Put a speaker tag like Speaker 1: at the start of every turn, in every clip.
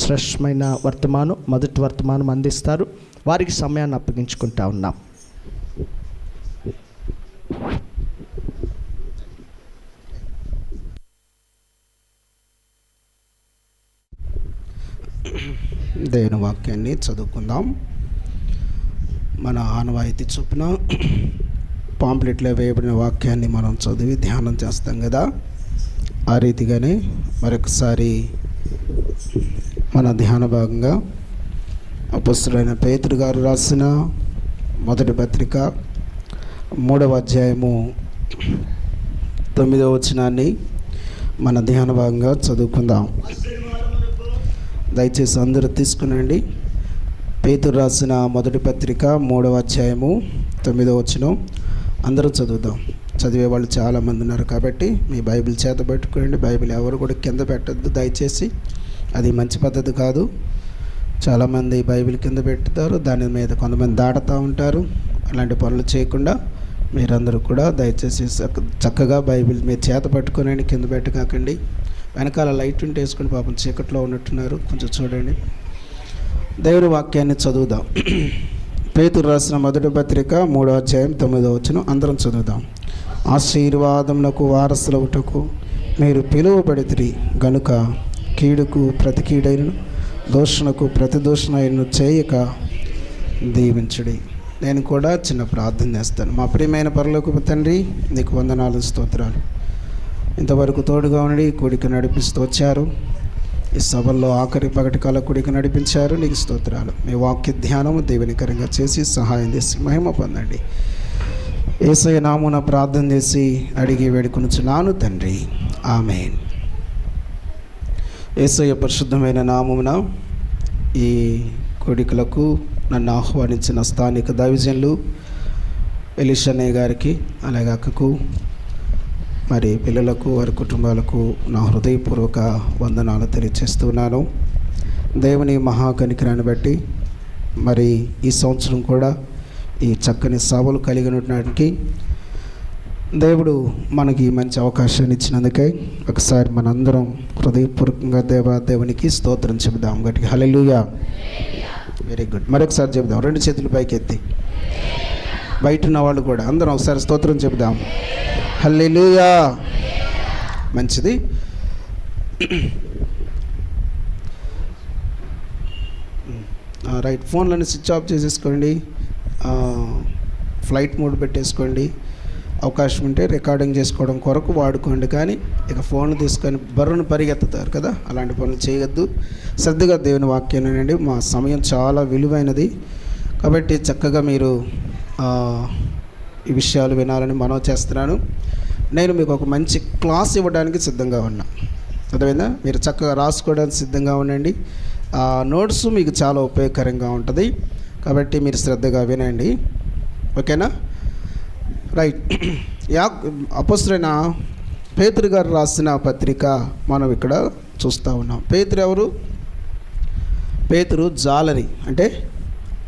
Speaker 1: శ్రేష్టమైన మొదటి వర్తమానం అందిస్తారు. వారికి సమయాన్ని అప్పగించుకుంటా ఉన్నాం.
Speaker 2: దేవుని వాక్యాన్ని చదువుకుందాం. మన ఆనవాయితీ చొప్పున పాంప్లెట్లో వేయబడిన వాక్యాన్ని మనం చదివి ధ్యానం చేస్తాం కదా, ఆ రీతిగానే మరొకసారి మన ధ్యాన భాగంగా అపొస్తలుడైన పేతురు గారు రాసిన మొదటి పత్రిక 3వ అధ్యాయము 9వ వచనాన్ని మన ధ్యాన భాగంగా చదువుకుందాం. దయచేసి అందరూ తీసుకునండి. పేతురు రాసిన మొదటి పత్రిక 3వ అధ్యాయము 9వ వచనం అందరూ చదువుదాం. చదివే వాళ్ళు చాలామంది ఉన్నారు కాబట్టి మీ బైబిల్ చేత పెట్టుకోండి. బైబిల్ ఎవరు కూడా కింద పెట్టద్దు దయచేసి, అది మంచి పద్ధతి కాదు. చాలామంది బైబిల్ కింద పెడతారు, దాని మీద కొంతమంది దాటుతూ ఉంటారు. అలాంటి పనులు చేయకుండా మీరందరూ కూడా దయచేసి చక్కగా బైబిల్ మీరు చేత పట్టుకోనండి, కింద పెట్టకాకండి. వెనకాల లైట్ ఉంటే వేసుకుని, పాపం చీకట్లో ఉన్నట్టున్నారు, కొంచెం చూడండి. దేవుని వాక్యాన్ని చదువుదాం. పేతురు రాసిన మొదటి పత్రిక 3వ అధ్యాయం 9వ వచనం అందరం చదువుదాం. ఆశీర్వాదమునకు వారసులవుటకు మీరు పిలువబడితిరి గనుక కీడుకు ప్రతి కీడైనను దూషణకు ప్రతి దూషణైనను చేయక దీవించుడి. నేను కూడా చిన్న ప్రార్థన చేస్తాను. మా ప్రియమైన పరలోకపు తండ్రి, నీకు వందనాలు, స్తోత్రాలు. ఇంతవరకు తోడుగా ఉండి కూడిక నడిపిస్తూ వచ్చారు. ఈ సభల్లో ఆఖరి పగటి కాల కూడిక నడిపించారు. నీకు స్తోత్రాలు. మీ వాక్య ధ్యానము దీవెనకరంగా చేసి సహాయం చేసి మహిమ పొందండి. యేసయ్య నామమున ప్రార్థన చేసి అడిగి వేడుకొనుచున్నాను తండ్రి, ఆమేన్. యేసయ్య పరిశుద్ధమైన నామమున ఈ కూడికలకు నన్ను ఆహ్వానించిన స్థానిక దైవజనులు ఎలీషన్నయ్య గారికి, అలాగే అక్కకు, మరి పిల్లలకు, వారి కుటుంబాలకు నా హృదయపూర్వక వందనాలు తెలియజేస్తున్నాను. దేవుని మహాకనికరాన్ని బట్టి మరి ఈ సంవత్సరం కూడా ఈ చక్కని సభలు కలిగినడానికి దేవుడు మనకి మంచి అవకాశాన్ని ఇచ్చినందుకై ఒకసారి మనందరం హృదయపూర్వకంగా దేవునికి స్తోత్రం చెబుదాం. గట్టిగా హల్లెలూయా. Very good. మరొకసారి చెబుదాం, 2 చేతులు పైకి ఎత్తి. బయట ఉన్న వాళ్ళు కూడా అందరం ఒకసారి స్తోత్రం చెబుదాం. హల్లెలూయా. మంచిది. రైట్. ఫోన్లను స్విచ్ ఆఫ్ చేసేసుకోండి, ఫ్లైట్ మోడ్ పెట్టేసుకోండి. అవకాశం ఉంటే రికార్డింగ్ చేసుకోవడం కొరకు వాడుకోండి. కానీ ఇక ఫోన్లు తీసుకొని బరువును పరిగెత్తుతారు కదా, అలాంటి పనులు చేయొద్దు. శ్రద్ధగా దేవుని వాక్యాన్నండి. మా సమయం చాలా విలువైనది కాబట్టి చక్కగా మీరు ఈ విషయాలు వినాలని మనవి చేస్తున్నాను. నేను మీకు ఒక మంచి క్లాస్ ఇవ్వడానికి సిద్ధంగా ఉన్నా. అర్థమైందా? మీరు చక్కగా రాసుకోవడానికి సిద్ధంగా ఉండండి. నోట్స్ మీకు చాలా ఉపయోగకరంగా ఉంటుంది కాబట్టి మీరు శ్రద్ధగా వినండి. ఓకేనా? రైట్. అపొస్తలుడైన పేతురు గారు రాసిన పత్రిక మనం ఇక్కడ చూస్తూ ఉన్నాం. పేతురు ఎవరు? పేతురు జాలరి, అంటే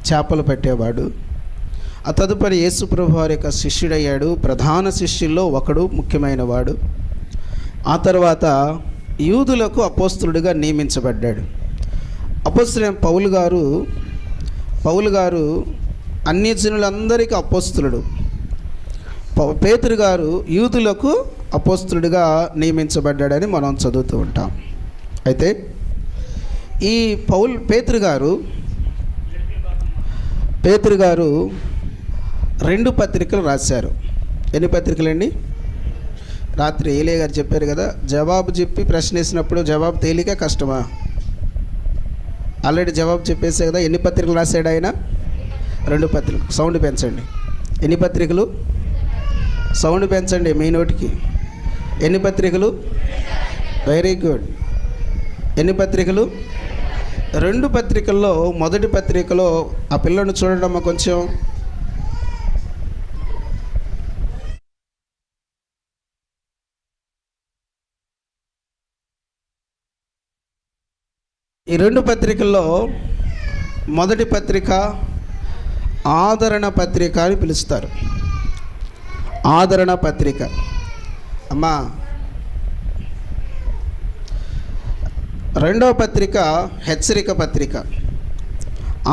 Speaker 2: చేపలు పట్టేవాడు. ఆ తదుపరి యేసుప్రభు వారి యొక్క శిష్యుడయ్యాడు. ప్రధాన శిష్యుల్లో ఒకడు, ముఖ్యమైన వాడు. ఆ తర్వాత యూదులకు అపోస్తలుడిగా నియమించబడ్డాడు. అపోస్తలుడైన పౌలు గారు అన్యజనులందరికీ అపోస్తలుడు. పేతురు గారు యూదులకు అపోస్తలుడిగా నియమించబడ్డాడని మనం చదువుతూ ఉంటాం. అయితే ఈ పేతురు గారు 2 పత్రికలు రాశారు. ఎన్ని పత్రికలండి? రాత్రి ఏలే గారు చెప్పారు కదా, జవాబు చెప్పి ప్రశ్న వేసినప్పుడు జవాబు తేలిక కష్టమా? ఆల్రెడీ జవాబు చెప్పేసే కదా. ఎన్ని పత్రికలు రాశాడు ఆయన? 2 పత్రికలు. సౌండ్ పెంచండి. ఎన్ని పత్రికలు? సౌండ్ పెంచండి మీ నోటికి. ఎన్ని పత్రికలు? Very good. ఎన్ని పత్రికలు? 2 పత్రికల్లో మొదటి పత్రికలో ఆ పిల్లను చూడడమ్మా కొంచెం. ఈ 2 పత్రికల్లో మొదటి పత్రిక ఆదరణ పత్రిక అని పిలుస్తారు. ఆదరణ పత్రిక. అమ్మా రెండవ పత్రిక హెచ్చరిక పత్రిక.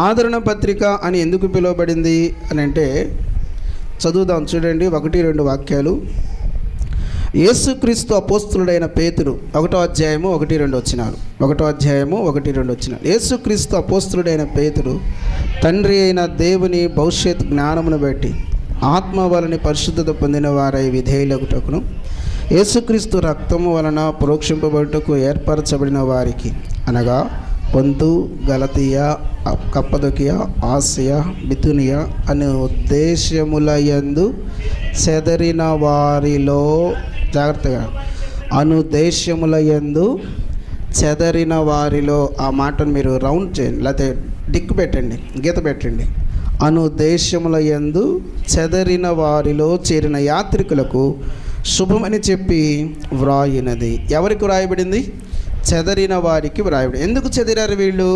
Speaker 2: ఆదరణ పత్రిక అని ఎందుకు పిలువబడింది అని అంటే చదువుదాం చూడండి, 1-2 వాక్యాలు. యేసుక్రీస్తు అపోస్తులుడైన పేతురు 1వ అధ్యాయము 1-2 వచనాలు. 1వ అధ్యాయము 1-2 వచనాలు. యేసుక్రీస్తు అపోస్తులుడైన పేతురు తండ్రి అయిన దేవుని భవిష్యత్ జ్ఞానమును బట్టి ఆత్మ వలని పరిశుద్ధత పొందిన వారై విధేయులగుటకును యేసుక్రీస్తు రక్తము వలన ప్రోక్షింపబడుటకు ఏర్పరచబడిన వారికి అనగా పొంతు, గలతీయ, కప్పదొకియ, ఆసియా, బితునియ అనే ఉద్దేశములయందు చెదరిన వారిలో, జాగ్రత్తగా, అనుదేశములయందు చెదరిన వారిలో, ఆ మాటను మీరు రౌండ్ చేయండి, లేకపోతే డిక్ పెట్టండి, గీత పెట్టండి. అనుదేశములయందు చెదరిన వారిలో చేరిన యాత్రికులకు శుభమని చెప్పి వ్రాయినది. ఎవరికి వ్రాయబడింది? చెదరిన వారికి వ్రాయబడింది. ఎందుకు చెదిరారు వీళ్ళు?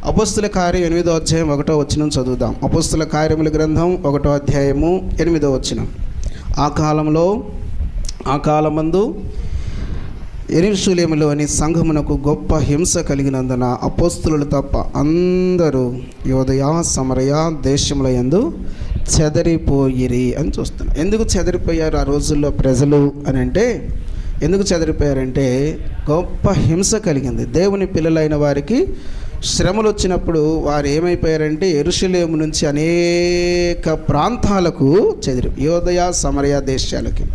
Speaker 2: అపోస్తుల కార్యం 8వ అధ్యాయం 1వ వచనం చదువుదాం. అపోస్తుల కార్యముల గ్రంథం 1వ అధ్యాయము 8వ వచనం. ఆ కాలమందు యెరూషలేములోని సంఘమునకు గొప్ప హింస కలిగినందున అపోస్తులు తప్ప అందరూ యోదయ, సమరయ దేశముల యందు చెదరిపోయిరి అని చూస్తున్నాం. ఎందుకు చెదరిపోయారు ఆ రోజుల్లో ప్రజలు అని అంటే, ఎందుకు చెదరిపోయారంటే గొప్ప హింస కలిగింది. దేవుని పిల్లలైన వారికి శ్రమలు వచ్చినప్పుడు వారు ఏమైపోయారంటే యెరూషలేము నుంచి అనేక ప్రాంతాలకు చెదిరి, యోదయ, సమరయ దేశాలకి.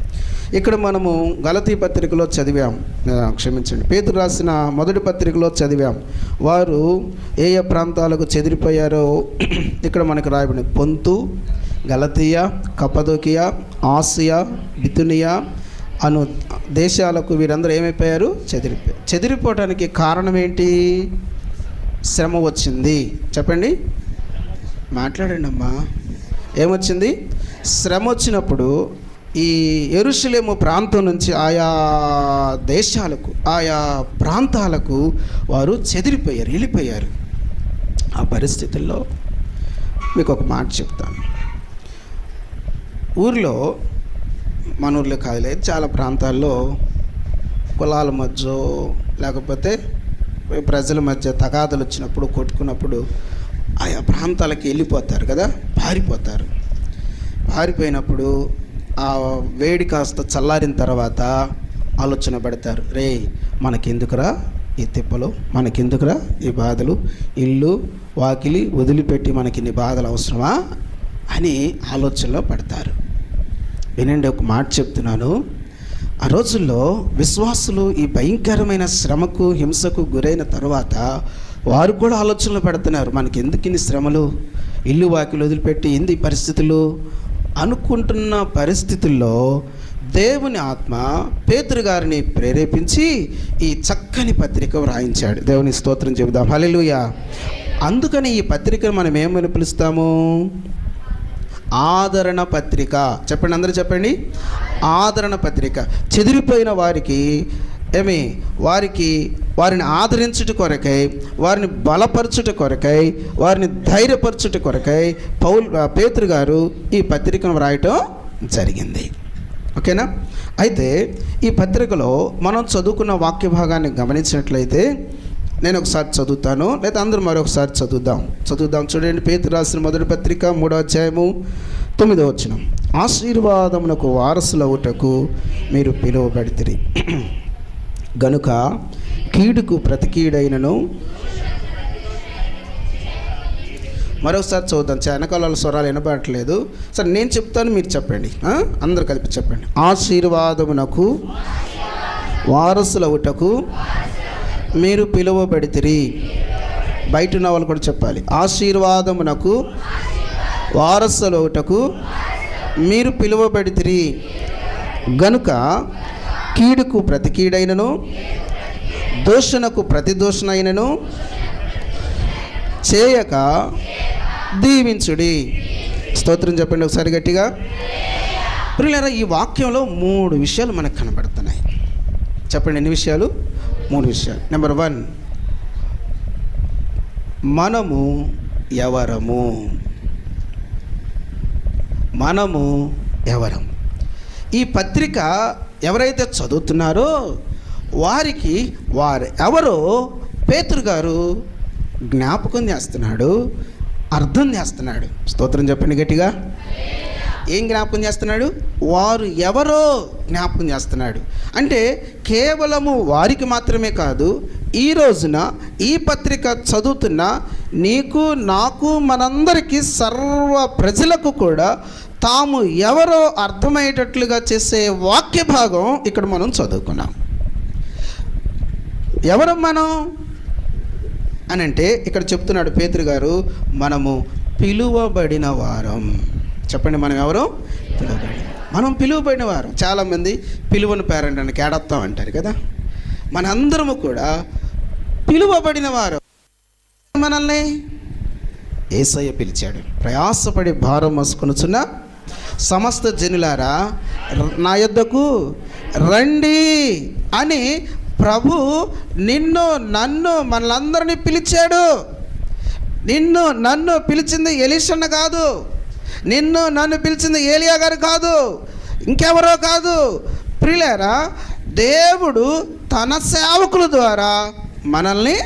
Speaker 2: ఇక్కడ మనము గలతీ పత్రికలో చదివాం, క్షమించండి, పేతురు రాసిన మొదటి పత్రికలో చదివాం. వారు ఏ ఏ ప్రాంతాలకు చెదిరిపోయారో ఇక్కడ మనకు రాయబడింది. పొంతు, గలతీయ, కప్పదొకియా, ఆసియా, బితునియా అను దేశాలకు వీరందరూ ఏమైపోయారు? చెదిరిపోవటానికి కారణం ఏంటి? శ్రమ వచ్చింది. చెప్పండి, మాట్లాడండి అమ్మా. ఏమొచ్చింది? శ్రమ వచ్చినప్పుడు ఈ యెరూషలేము ప్రాంతం నుంచి ఆయా దేశాలకు, ఆయా ప్రాంతాలకు వారు చెదిరిపోయారు, వెళ్ళిపోయారు. ఆ పరిస్థితుల్లో మీకు ఒక మాట చెప్తాను. ఊర్లో, మన ఊర్లో కాదులేదు, చాలా ప్రాంతాల్లో కులాల మధ్య లేకపోతే ప్రజల మధ్య తగాదలు వచ్చినప్పుడు, కొట్టుకున్నప్పుడు ఆయా ప్రాంతాలకు వెళ్ళిపోతారు కదా, పారిపోతారు. పారిపోయినప్పుడు ఆ వేడి కాస్త చల్లారిన తర్వాత ఆలోచన పడతారు, రే మనకెందుకురా ఈ తిప్పలు, మనకెందుకురా ఈ బాధలు, ఇల్లు వాకిలి వదిలిపెట్టి మనకి ఇన్ని బాధలు అవసరమా అని ఆలోచనలో పడతారు. వినండి, ఒక మాట చెప్తున్నాను. ఆ రోజుల్లో విశ్వాసులు ఈ భయంకరమైన శ్రమకు, హింసకు గురైన తర్వాత వారు కూడా ఆలోచనలు పెడుతున్నారు, మనకి ఎందుకు ఇన్ని శ్రమలు, ఇల్లు వాకిలు వదిలిపెట్టి ఇంది పరిస్థితులు అనుకుంటున్న పరిస్థితుల్లో దేవుని ఆత్మ పేతురు గారిని ప్రేరేపించి ఈ చక్కని పత్రిక వ్రాయించాడు. దేవుని స్తోత్రం చెబుదాం, హల్లెలూయా. అందుకని ఈ పత్రికను మనం ఏమని పిలుస్తాము? ఆదరణ పత్రిక. చెప్పండి, అందరూ చెప్పండి, ఆదరణ పత్రిక. చెదిరిపోయిన వారికి వారిని ఆదరించుట కొరకై, వారిని బలపరచుట కొరకై, వారిని ధైర్యపరచుట కొరకై పేతురు గారు ఈ పత్రికను వ్రాయటం జరిగింది. ఓకేనా? అయితే ఈ పత్రికలో మనం చదువుకున్న వాక్య భాగాన్ని గమనించినట్లయితే నేను ఒకసారి చదువుతాను, లేదా అందరూ మరొకసారి చదువుదాం. చూడండి, పేతురు రాసిన మొదటి పత్రిక 3వ అధ్యాయము 9వ వచనం. ఆశీర్వాదమునకు వారసులవుటకు మీరు పిలువబడితిరి గనుక కీడుకు ప్రతి కీడైనను. మరొకసారి చదువుతాం, వెనకాల స్వరాలు వినబడట్లేదు. సరే, నేను చెప్తాను, మీరు చెప్పండి, అందరు కలిపి చెప్పండి. ఆశీర్వాదమునకు వారసులవుటకు మీరు పిలువబడితిరి. బయట ఉన్న వాళ్ళు కూడా చెప్పాలి. ఆశీర్వాదమునకు వారసులవుటకు మీరు పిలువబడితిరి గనుక కీడుకు ప్రతి కీడైనను, దూషణకు ప్రతి దూషణైనను చేయక దీవించుడి. స్తోత్రం చెప్పండి ఒకసారి గట్టిగా. ప్రియులారా, ఈ వాక్యంలో 3 విషయాలు మనకు కనబడుతున్నాయి. చెప్పండి, ఎన్ని విషయాలు? 3 విషయాలు. నెంబర్ 1, మనము ఎవరము. ఈ పత్రిక ఎవరైతే చదువుతున్నారో వారికి వారు ఎవరో పేతురు గారు జ్ఞాపకం చేస్తున్నాడు, అర్థం చేస్తున్నాడు. స్తోత్రం చెప్పండి గట్టిగా. ఏం జ్ఞాపకం చేస్తున్నాడు? వారు ఎవరో జ్ఞాపకం చేస్తున్నాడు. అంటే కేవలము వారికి మాత్రమే కాదు, ఈ రోజున ఈ పత్రిక చదువుతున్న నీకు, నాకు, మనందరికీ, సర్వ ప్రజలకు కూడా తాము ఎవరో అర్థమయ్యేటట్లుగా చేసే వాక్య భాగం ఇక్కడ మనం చదువుకున్నాం. ఎవరు మనం అని అంటే ఇక్కడ చెప్తున్నాడు పేతురు గారు, మనము పిలువబడిన వారం. చెప్పండి, మనం ఎవరు? మనం పిలువబడిన వారం. చాలామంది పిలువని పేరెంట్ అని కేడత్తాం అంటారు కదా. మనందరము కూడా పిలువబడిన వారు. మనల్ని యేసయ్య పిలిచాడు. ప్రయాసపడి భారం మోసుకొనుచున్న సమస్త జనులారా నా యొద్దకు రండి అని ప్రభు నిన్ను, నన్ను, మనలందరినీ పిలిచాడు. నిన్ను నన్ను పిలిచింది ఎలీషన్న కాదు, నిన్ను నన్ను పిలిచింది ఏలియా గారు కాదు, ఇంకెవరో కాదు. ప్రియులారా, దేవుడు తన సేవకుల ద్వారా మనల్ని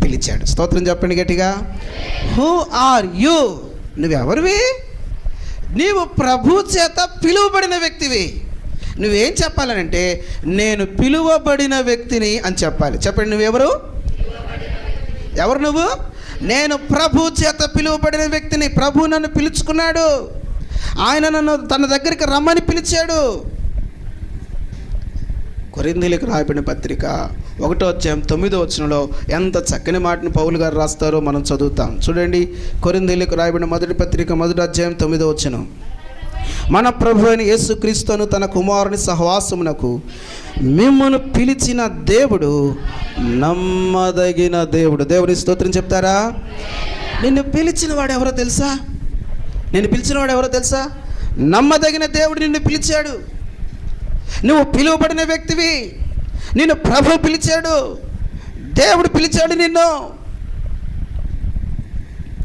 Speaker 2: పిలిచాడు. స్తోత్రం చెప్పండి గట్టిగా. Who are you? నువ్వెవరివి? నీవు ప్రభు చేత పిలువబడిన వ్యక్తివి. నువ్వేం చెప్పాలనంటే, నేను పిలువబడిన వ్యక్తిని అని చెప్పాలి. చెప్పండి, నువ్వెవరు? ఎవరు నువ్వు? నేను ప్రభు చేత పిలువబడిన వ్యక్తిని. ప్రభు నన్ను పిలుచుకున్నాడు, ఆయన నన్ను తన దగ్గరికి రమ్మని పిలిచాడు. కొరింథీయులకు రాయబడిన పత్రిక 1:9 ఎంత చక్కని మాటను పౌలు గారు రాస్తారో మనం చదువుతాం. చూడండి, కొరింథీయులకు రాయబడిన మొదటి పత్రిక 1:9. మన ప్రభు అయిన యేసుక్రీస్తును తన కుమారుని సహవాసమునకు మిమ్మల్ని పిలిచిన దేవుడు నమ్మదగిన దేవుడు. దేవుని స్తోత్రం చెప్తారా? నిన్ను పిలిచిన వాడు ఎవరో తెలుసా? నమ్మదగిన దేవుడు నిన్ను పిలిచాడు. నువ్వు పిలువబడిన వ్యక్తివి. నిన్ను ప్రభు పిలిచాడు, దేవుడు పిలిచాడు నిన్ను.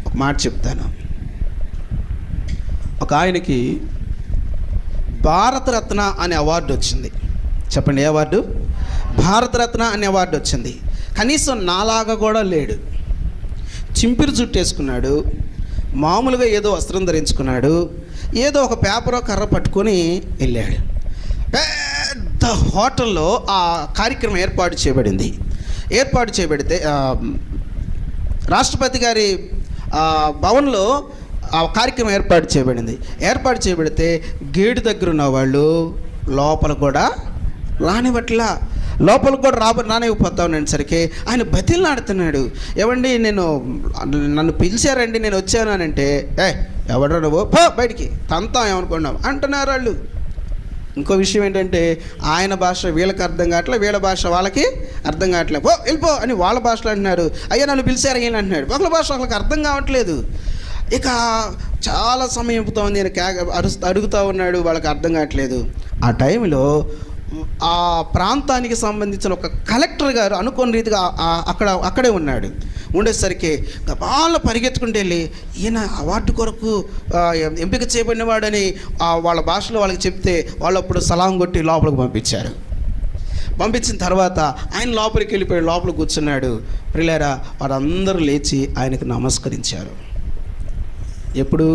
Speaker 2: ఒక మాట చెప్తాను. ఒక ఆయనకి భారతరత్న అనే అవార్డు వచ్చింది. చెప్పండి, ఏ అవార్డు? భారతరత్న అనే అవార్డు వచ్చింది. కనీసం నాలాగా కూడా లేడు. చింపిరి జుట్టు వేసుకున్నాడు, మామూలుగా ఏదో వస్త్రం ధరించుకున్నాడు, ఏదో ఒక పేపరో కర్ర పట్టుకొని వెళ్ళాడు. పెద్ద హోటల్లో ఆ కార్యక్రమం ఏర్పాటు చేయబడితే రాష్ట్రపతి గారి భవన్లో ఆ కార్యక్రమం ఏర్పాటు చేయబడితే గేటు దగ్గర ఉన్న వాళ్ళు లోపల కూడా రానివ్వట్లా. లోపలికి కూడా రానివ్వకపోతా ఉన్నాసరికి ఆయన బతిలాడుతున్నాడు. ఏమండి, నన్ను పిలిచారండి, నేను వచ్చాను అని అంటే, ఎవడో నువ్వు పో బయటికి, తంతాం ఏమనుకున్నావు అంటున్నారు వాళ్ళు. ఇంకో విషయం ఏంటంటే, ఆయన భాష వీళ్ళకి అర్థం కావట్లే, వీళ్ళ భాష వాళ్ళకి అర్థం కావట్లే. పో వెళ్ళిపో అని వాళ్ళ భాషలో అంటున్నారు. అయ్యా నన్ను పిలిచారు అయ్యా అంటున్నాడు. ఒకళ్ళ భాష వాళ్ళకి అర్థం కావట్లేదు. ఇక చాలా సమయం అవుతుంది, నేను అడుగుతూ ఉన్నాడు, వాళ్ళకి అర్థం కావట్లేదు. ఆ టైంలో ఆ ప్రాంతానికి సంబంధించిన ఒక కలెక్టర్ గారు అనుకోని రీతిగా అక్కడే ఉన్నాడు. ఉండేసరికి గబాల పరిగెత్తుకుంటూ వెళ్ళి, ఈయన అవార్డు కొరకు ఎంపిక చేయబడిన వాడని వాళ్ళ భాషలో వాళ్ళకి చెప్తే వాళ్ళు అప్పుడు సలాం కొట్టి లోపలికి పంపించిన తర్వాత ఆయన లోపలికి వెళ్ళిపోయాడు. లోపల కూర్చున్నాడు. ప్రియులారా, వారందరూ లేచి ఆయనకు నమస్కరించారు. ఎప్పుడు?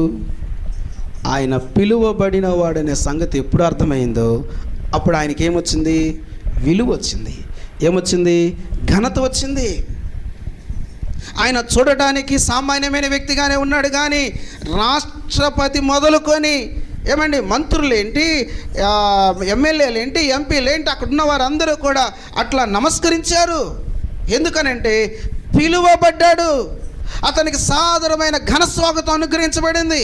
Speaker 2: ఆయన పిలువబడిన వాడనే సంగతి ఎప్పుడు అర్థమైందో అప్పుడు ఆయనకి ఏమొచ్చింది? విలువ వచ్చింది. ఏమొచ్చింది? ఘనత వచ్చింది. ఆయన చూడటానికి సామాన్యమైన వ్యక్తిగానే ఉన్నాడు, కానీ రాష్ట్రపతి మొదలుకొని మంత్రులేంటి, ఎమ్మెల్యేలేంటి, ఎంపీలేంటి, అక్కడ ఉన్న వారందరూ కూడా అట్లా నమస్కరించారు. ఎందుకనంటే పిలువబడ్డాడు. అతనికి సాదరమైన ఘన స్వాగతం అనుగ్రహించబడింది.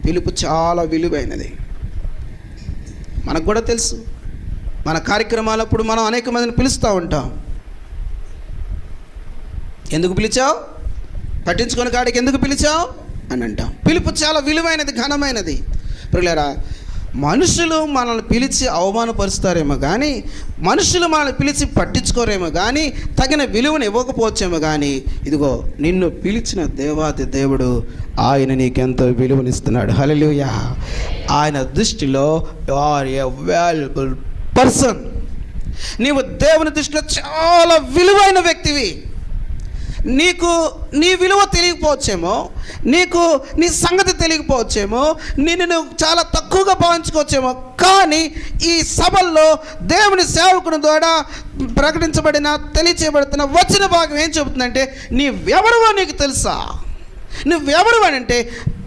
Speaker 2: పిలుపు చాలా విలువైనది. మనకు కూడా తెలుసు, మన కార్యక్రమాలప్పుడు మనం అనేక మందిని పిలుస్తూ ఉంటాం. ఎందుకు పిలిచావు? పట్టించుకొని కాడికి ఎందుకు పిలిచావు అని అంటాం. పిలుపు చాలా విలువైనది, ఘనమైనది. ప్రియులారా, మనుషులు మనల్ని పిలిచి అవమానపరుస్తారేమో కానీ, మనుషులు మనల్ని పిలిచి పట్టించుకోరేమో కానీ, తగిన విలువను ఇవ్వకపోవచ్చేమో కానీ, ఇదిగో నిన్ను పిలిచిన దేవాది దేవుడు ఆయన నీకెంతో విలువనిస్తున్నాడు. హల్లెలూయా. ఆయన దృష్టిలో you are a valuable person. నీవు దేవుని దృష్టిలో చాలా విలువైన వ్యక్తివి. నీకు నీ విలువ తెలియకపోవచ్చేమో, నీకు నీ సంగతి తెలియకపోవచ్చేమో, నిన్ను నువ్వు చాలా తక్కువగా భావించుకోవచ్చేమో, కానీ ఈ సభల్లో దేవుని సేవకుని ద్వారా ప్రకటించబడిన తెలియచేయబడుతున్న వచ్చిన భాగం ఏం చెబుతుందంటే, నీవెవరివో నీకు తెలుసా? నువ్వెవరు అని అంటే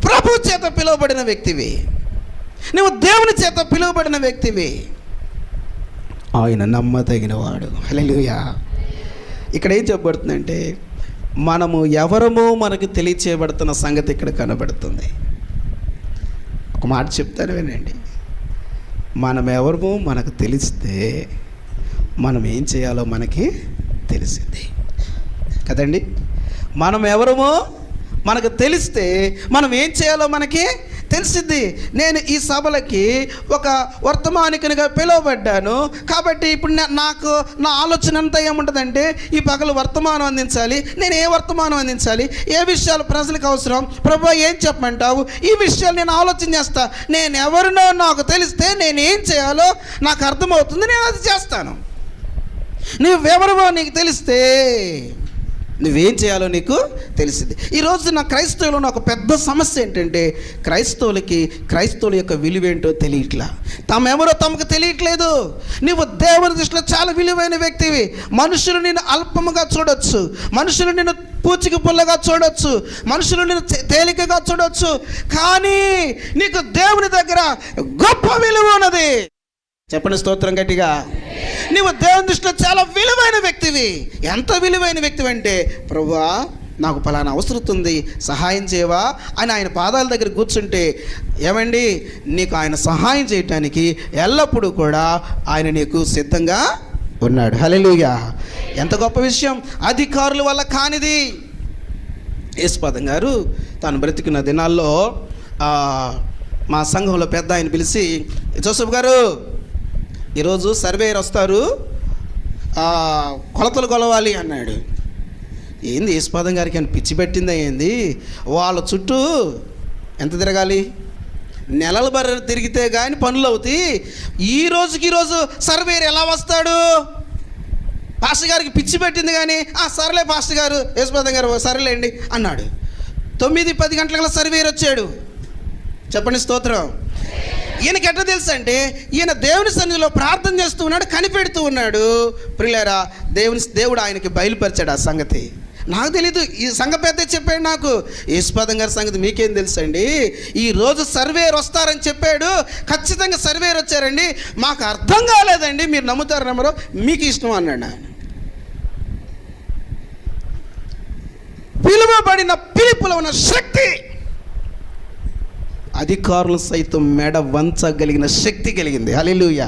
Speaker 2: ప్రభు చేత పిలువబడిన వ్యక్తివి, నువ్వు దేవుని చేత పిలువబడిన వ్యక్తివి, ఆయన నమ్మదగినవాడు. హల్లెలూయా. ఇక్కడ ఏం చెప్పబడుతుందంటే, మనము ఎవరమో మనకు తెలియచేయబడుతున్న సంగతి ఇక్కడ కనబడుతుంది. ఒక మాట చెప్తాను వినండి, మనం ఎవరమో మనకు తెలిస్తే మనం ఏం చేయాలో మనకి తెలిసింది కదండి. మనం ఎవరమో మనకు తెలిస్తే మనం ఏం చేయాలో మనకి తెలిసిద్ది. నేను ఈ సభలకి ఒక వర్తమానికునిగా పిలువబడ్డాను కాబట్టి ఇప్పుడు నాకు నా ఆలోచన అంతా ఏముంటుందంటే, ఈ పగలు వర్తమానం అందించాలి. నేను ఏ వర్తమానం అందించాలి, ఏ విషయాలు ప్రజలకు అవసరం, ప్రభువా ఏం చెప్పమంటావు, ఈ విషయాలు నేను ఆలోచన చేస్తా. నేను ఎవరినో నాకు తెలిస్తే నేను ఏం చేయాలో నాకు అర్థమవుతుంది, నేను అది చేస్తాను. నువ్వెవరివో నీకు తెలిస్తే నువ్వేం చేయాలో నీకు తెలిసింది. ఈరోజు నా క్రైస్తవులు ఒక పెద్ద సమస్య ఏంటంటే, క్రైస్తవుల యొక్క విలువేంటో తెలియట్లా, తామెవరో తమకు తెలియట్లేదు. నువ్వు దేవుని దృష్టిలో చాలా విలువైన వ్యక్తివి. మనుషులు నిన్ను అల్పముగా చూడొచ్చు, మనుషులు నిన్ను పూచిక పుల్లగా చూడొచ్చు, మనుషులు నిన్ను తేలికగా చూడొచ్చు, కానీ నీకు దేవుని దగ్గర గొప్ప విలువ ఉన్నది. చెప్పండి స్తోత్రం గట్టిగా. నువ్వు దేవుని దృష్టిలో చాలా విలువైన వ్యక్తివి. ఎంత విలువైన వ్యక్తివి అంటే, ప్రభువా నాకు పలానా అవసరం ఉంది, సహాయం చేయవా అని ఆయన పాదాల దగ్గర కూర్చుంటే, ఏమండి నీకు ఆయన సహాయం చేయటానికి ఎల్లప్పుడూ కూడా ఆయన నీకు సిద్ధంగా ఉన్నాడు. హల్లెలూయా. ఎంత గొప్ప విషయం. అధికారుల వల్ల కానిది. యేసుపాదం గారు తాను బ్రతికిన దినాల్లో మా సంఘంలో పెద్ద ఆయన పిలిచి, జోసెఫ్ గారు ఈరోజు సర్వేయర్ వస్తారు, కొలతలు కొలవాలి అన్నాడు. ఏంది యేసుపాదం గారికి అని పిచ్చి పెట్టిందా ఏంది? వాళ్ళ చుట్టూ ఎంత తిరగాలి? నెలల బర్రె తిరిగితే కానీ పనులు అవుతాయి. ఈరోజు సర్వేయర్ ఎలా వస్తాడు? పాస్టర్ గారికి పిచ్చి పెట్టింది కానీ సరేలే పాస్టర్ గారు, యేసుపాదం గారు సరేలేండి అన్నాడు. 9-10 గంటల సర్వేయర్ వచ్చాడు. చెప్పండి స్తోత్రం. ఈయనకి ఎట్లా తెలుసు అంటే, ఈయన దేవుని సన్నిధిలో ప్రార్థన చేస్తూ ఉన్నాడు, కనిపెడుతూ ఉన్నాడు. ప్రియులారా, దేవుడు ఆయనకి బయలుపరిచాడు ఆ సంగతి. నాకు తెలీదు, ఈ సంఘ పెద్ద చెప్పాడు నాకు. యేసుపాదం గారి సంగతి మీకేం తెలుసు అండి? ఈరోజు సర్వేయర్ వస్తారని చెప్పాడు, ఖచ్చితంగా సర్వేయర్ వచ్చారండి, మాకు అర్థం కాలేదండి, మీరు నమ్ముతారు నమ్మరో మీకు ఇష్టం అన్నాడు ఆయన. పిలువబడిన పిలుపులో ఉన్న శక్తి, అధికారులు సైతం మెడ వంచగలిగిన శక్తి కలిగింది. హల్లెలూయా.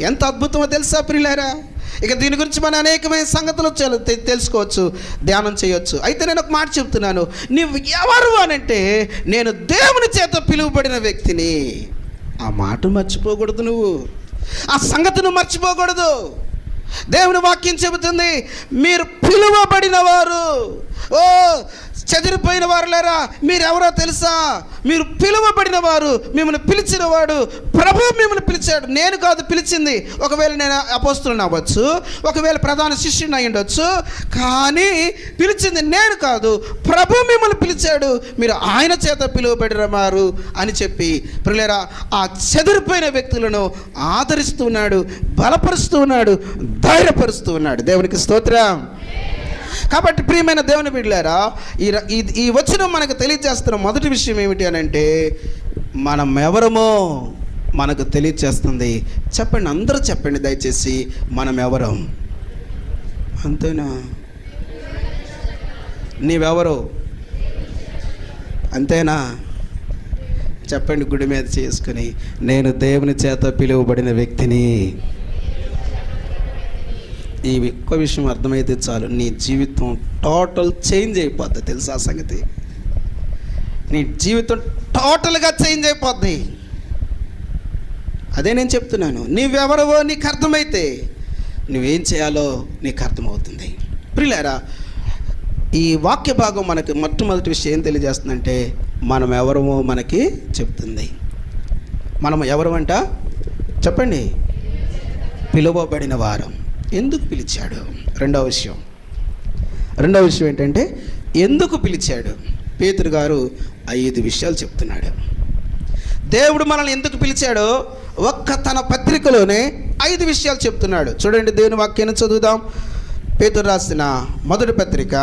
Speaker 2: ఎంత అద్భుతమో తెలుసా ప్రియులారా. ఇక దీని గురించి మనం అనేకమైన సంగతులు తెలుసుకోవచ్చు, ధ్యానం చేయొచ్చు. అయితే నేను ఒక మాట చెప్తున్నాను, నువ్వు ఎవరు అనంటే, నేను దేవుని చేత పిలువబడిన వ్యక్తిని. ఆ మాట మర్చిపోకూడదు, నువ్వు ఆ సంగతిని మర్చిపోకూడదు. దేవుని వాక్యం చెబుతుంది, మీరు పిలువబడిన వారు. ఓ చెదిరిపోయిన వారు లేరా, మీరెవరో తెలుసా? మీరు పిలువబడిన వారు, మిమ్మల్ని పిలిచిన వాడు ప్రభు మిమ్మల్ని పిలిచాడు. నేను కాదు పిలిచింది. ఒకవేళ నేను అపోస్తలుని అవ్వచ్చు, ఒకవేళ ప్రధాన శిష్యుని అయి ఉండొచ్చు, కానీ పిలిచింది నేను కాదు, ప్రభు మిమ్మల్ని పిలిచాడు, మీరు ఆయన చేత పిలువబడిన వారు అని చెప్పి ప్రియులారా, ఆ చెదిరిపోయిన వ్యక్తులను ఆదరిస్తూ ఉన్నాడు, బలపరుస్తూ ఉన్నాడు, ధైర్యపరుస్తూ ఉన్నాడు. దేవునికి స్తోత్రం. కాబట్టి ప్రియమైన దేవుని బిడ్డలారా, ఈ వచనం మనకు తెలియజేస్తున్న మొదటి విషయం ఏమిటి అని అంటే, మనం ఎవరమో మనకు తెలియజేస్తుంది. చెప్పండి, అందరూ చెప్పండి దయచేసి, మనం ఎవరం? అంతేనా? నీవెవరు? అంతేనా? చెప్పండి గుడి మీద చేసుకుని, నేను దేవుని చేత పిలువబడిన వ్యక్తిని. ఈ ఒక్క విషయం అర్థమైతే చాలు, నీ జీవితం టోటల్ చేంజ్ అయిపోద్ది. తెలుసా ఆ సంగతి? నీ జీవితం టోటల్గా చేంజ్ అయిపోద్ది. అదే నేను చెప్తున్నాను. నీవెవరవో నీకు అర్థమైతే నువ్వేం చేయాలో నీకు అర్థమవుతుంది. ప్రియులారా, ఈ వాక్య భాగం మనకు మొట్టమొదటి విషయం ఏం తెలియజేస్తుందంటే, మనం ఎవరమో మనకి చెప్తుంది. మనం ఎవరమంట? చెప్పండి. పిలువబడిన వారం. ఎందుకు పిలిచాడు? రెండవ విషయం, రెండవ విషయం ఏంటంటే ఎందుకు పిలిచాడు. పేతురు గారు 5 విషయాలు చెప్తున్నాడు. దేవుడు మనల్ని ఎందుకు పిలిచాడో ఒక్క తన పత్రికలోనే 5 విషయాలు చెప్తున్నాడు. చూడండి, దేవుని వాక్యాన్ని చదువుదాం. పేతురు రాసిన మొదటి పత్రిక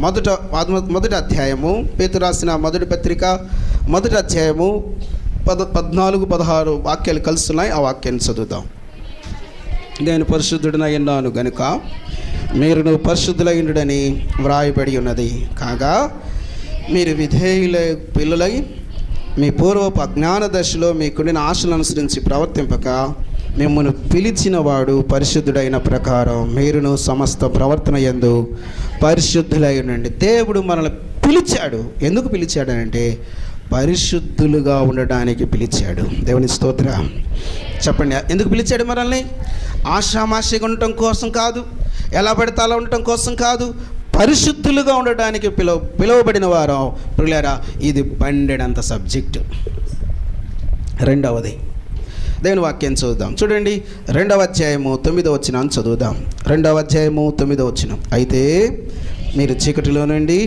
Speaker 2: మొదటి అధ్యాయము, పేతురు రాసిన మొదటి పత్రిక మొదటి అధ్యాయము 14-16 వాక్యాలు కలుస్తున్నాయి. ఆ వాక్యాన్ని చదువుదాం. నేను పరిశుద్ధుడనయ్యున్నాను గనుక మీరును పరిశుద్ధులైండుడని వ్రాయబడి ఉన్నది. కాగా మీరు విధేయుల పిల్లలై మీ పూర్వపు అజ్ఞాన దశలో మీకుండిన ఆశలను అనుసరించి ప్రవర్తింపక మిమ్మల్ని పిలిచిన వాడు పరిశుద్ధుడైన ప్రకారం మీరును సమస్త ప్రవర్తన యందు పరిశుద్ధులై ఉండండి. దేవుడు మనల్ని పిలిచాడు. ఎందుకు పిలిచాడనంటే పరిశుద్ధులుగా ఉండడానికి పిలిచాడు. దేవుని స్తోత్రం. చెప్పండి, ఎందుకు పిలిచాడు మనల్ని? ఆషామాషిగా ఉండటం కోసం కాదు, ఎలా పడితే అలా ఉండటం కోసం కాదు, పరిశుద్ధులుగా ఉండడానికి పిలువబడిన వారం. ప్రియులారా, ఇది బండెడంత సబ్జెక్టు. రెండవది దేవుని వాక్యం చదువుదాం. చూడండి, 2వ అధ్యాయము 9వ వచనం చదువుదాం. 2వ అధ్యాయము 9వ వచనం. అయితే మీరు చీకటిలో నుండి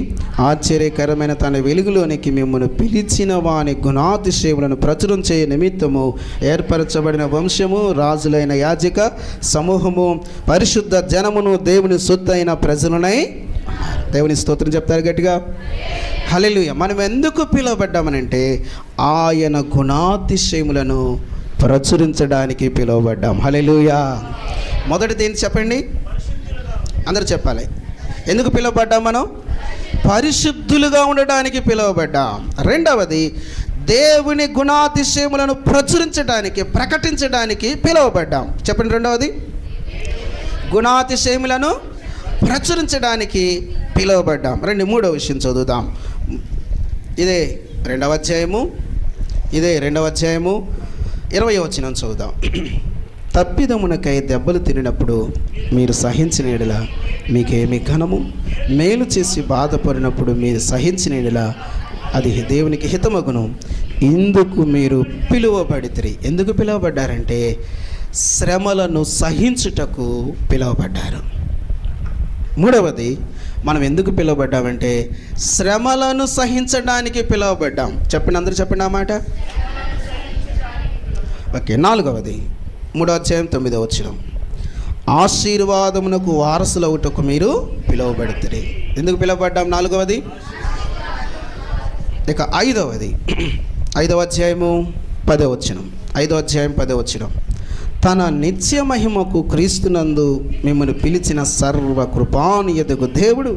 Speaker 2: ఆశ్చర్యకరమైన తన వెలుగులోనికి మిమ్మల్ని పిలిచిన వాని గుణాతిశయములను ప్రచురం చేయ నిమిత్తము ఏర్పరచబడిన వంశము, రాజులైన యాజక సమూహము, పరిశుద్ధ జనమును, దేవుని సొత్తైన ప్రజలనై. దేవుని స్తోత్రం చెప్తారు గట్టిగా. హల్లెలూయా. మనం ఎందుకు పిలువబడ్డామనంటే ఆయన గుణాతిశయములను ప్రచురించడానికి పిలువబడ్డాం. హల్లెలూయా. మొదటిది ఏంటి చెప్పండి, అందరూ చెప్పాలి. ఎందుకు పిలువబడ్డాం? మనం పరిశుద్ధులుగా ఉండడానికి పిలువబడ్డాం. రెండవది దేవుని గుణాతిశయములను ప్రచురించడానికి, ప్రకటించడానికి పిలువబడ్డాం. చెప్పండి, రెండవది గుణాతిశయములను ప్రచురించడానికి పిలువబడ్డాం. మూడవ విషయం చదువుదాం. ఇదే 2వ అధ్యాయము 20వ వచనం చదువుదాం. తప్పిదమునకై దెబ్బలు తినినప్పుడు మీరు సహించిన యెడల మీకేమి ఘనము, మేలు చేసి బాధపడినప్పుడు మీరు సహించిన యెడల అది దేవునికి హితమగును. ఇందుకు మీరు పిలువబడితిరి. ఎందుకు పిలువబడ్డారంటే శ్రమలను సహించుటకు పిలువబడ్డారు. మూడవది, మనం ఎందుకు పిలువబడ్డామంటే శ్రమలను సహించడానికి పిలువబడ్డాం. చెప్పండి, అందరూ చెప్పండి ఆ మాట. ఓకే. 4వది 3వ అధ్యాయం 9వ వచనం. ఆశీర్వాదమునకు వారసులవుటకు మీరు పిలువబడితిరి. ఎందుకు పిలువబడ్డాం? 4వది. ఇక 5వది 5వ అధ్యాయము 10వ వచనం. 5వ అధ్యాయం 10వ వచనం. తన నిత్య మహిమకు క్రీస్తునందు మిమ్మల్ని పిలిచిన సర్వ కృపానియతకు దేవుడు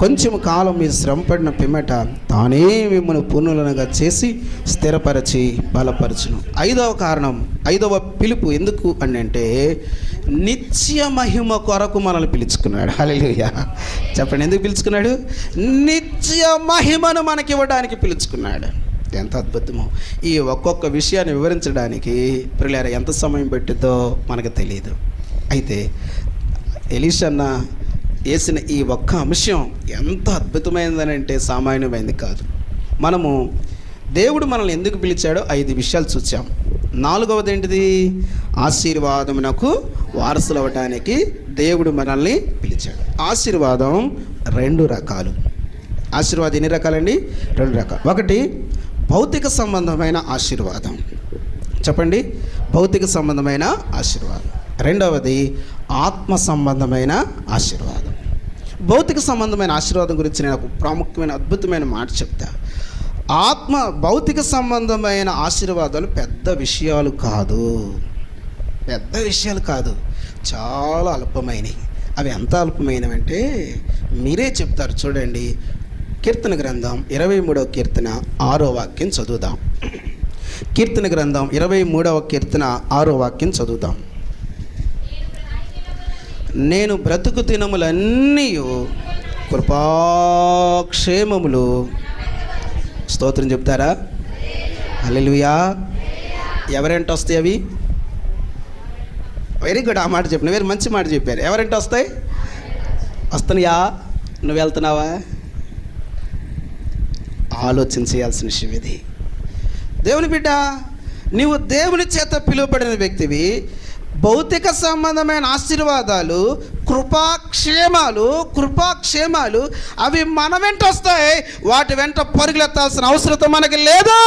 Speaker 2: కొంచెం కాలం మీరు శ్రమపడిన పిమ్మట తానే మిమ్మల్ని పూర్ణులనుగా చేసి స్థిరపరచి బలపరచును. 5వ కారణం, 5వ పిలుపు ఎందుకు అని అంటే నిత్య మహిమ కొరకు మనల్ని పిలుచుకున్నాడు. హల్లెలూయా. చెప్పండి, ఎందుకు పిలుచుకున్నాడు? నిత్య మహిమను మనకి ఇవ్వడానికి పిలుచుకున్నాడు. ఎంత అద్భుతమో! ఈ ఒక్కొక్క విషయాన్ని వివరించడానికి ప్రియులారా ఎంత సమయం పెట్టిందో మనకు తెలియదు. అయితే ఎలీషన్న వేసిన ఈ ఒక్క అంశం ఎంత అద్భుతమైనదనంటే సామాన్యమైనది కాదు. మనము దేవుడు మనల్ని ఎందుకు పిలిచాడో 5 విషయాలు చూసాం. 4వది ఏంటిది? ఆశీర్వాదమునకు వారసులు అవ్వటానికి దేవుడు మనల్ని పిలిచాడు. ఆశీర్వాదం 2 రకాలు. ఆశీర్వాదం ఎన్ని రకాలండి? 2 రకాలు. ఒకటి భౌతిక సంబంధమైన ఆశీర్వాదం. చెప్పండి, భౌతిక సంబంధమైన ఆశీర్వాదం. రెండవది ఆత్మ సంబంధమైన ఆశీర్వాదం. భౌతిక సంబంధమైన ఆశీర్వాదం గురించి నేను ఒక ప్రాముఖ్యమైన అద్భుతమైన మాట చెప్తా. భౌతిక సంబంధమైన ఆశీర్వాదాలు పెద్ద విషయాలు కాదు, చాలా అల్పమైనవి. అవి ఎంత అల్పమైనవంటే మీరే చెప్తారు. చూడండి, కీర్తన గ్రంథం 23వ కీర్తన 6వ వాక్యం చదువుదాం. కీర్తన గ్రంథం 23వ కీర్తన 6వ వాక్యం చదువుదాం. నేను బ్రతుకు దినములన్నీ కృపాక్షేమములు. స్తోత్రం చెప్తారా? హల్లెలూయా. ఎవరెంట వస్తాయి అవి? Very good. ఆ మాట చెప్పిన వేరే మంచి మాట చెప్పారు. ఎవరెంట వస్తాయి? వస్తున్నాయా? నువ్వు వెళ్తున్నావా? ఆలోచన చేయాల్సిన విషయం ఇది. దేవుని బిడ్డ, నీవు దేవుని చేత పిలువబడిన వ్యక్తివి. భౌతిక సంబంధమైన ఆశీర్వాదాలు, కృపా క్షేమాలు, కృపాక్షేమాలు అవి మన వెంట వస్తాయి. వాటి వెంట పరుగులెత్తాల్సిన అవసరం మనకి లేదు.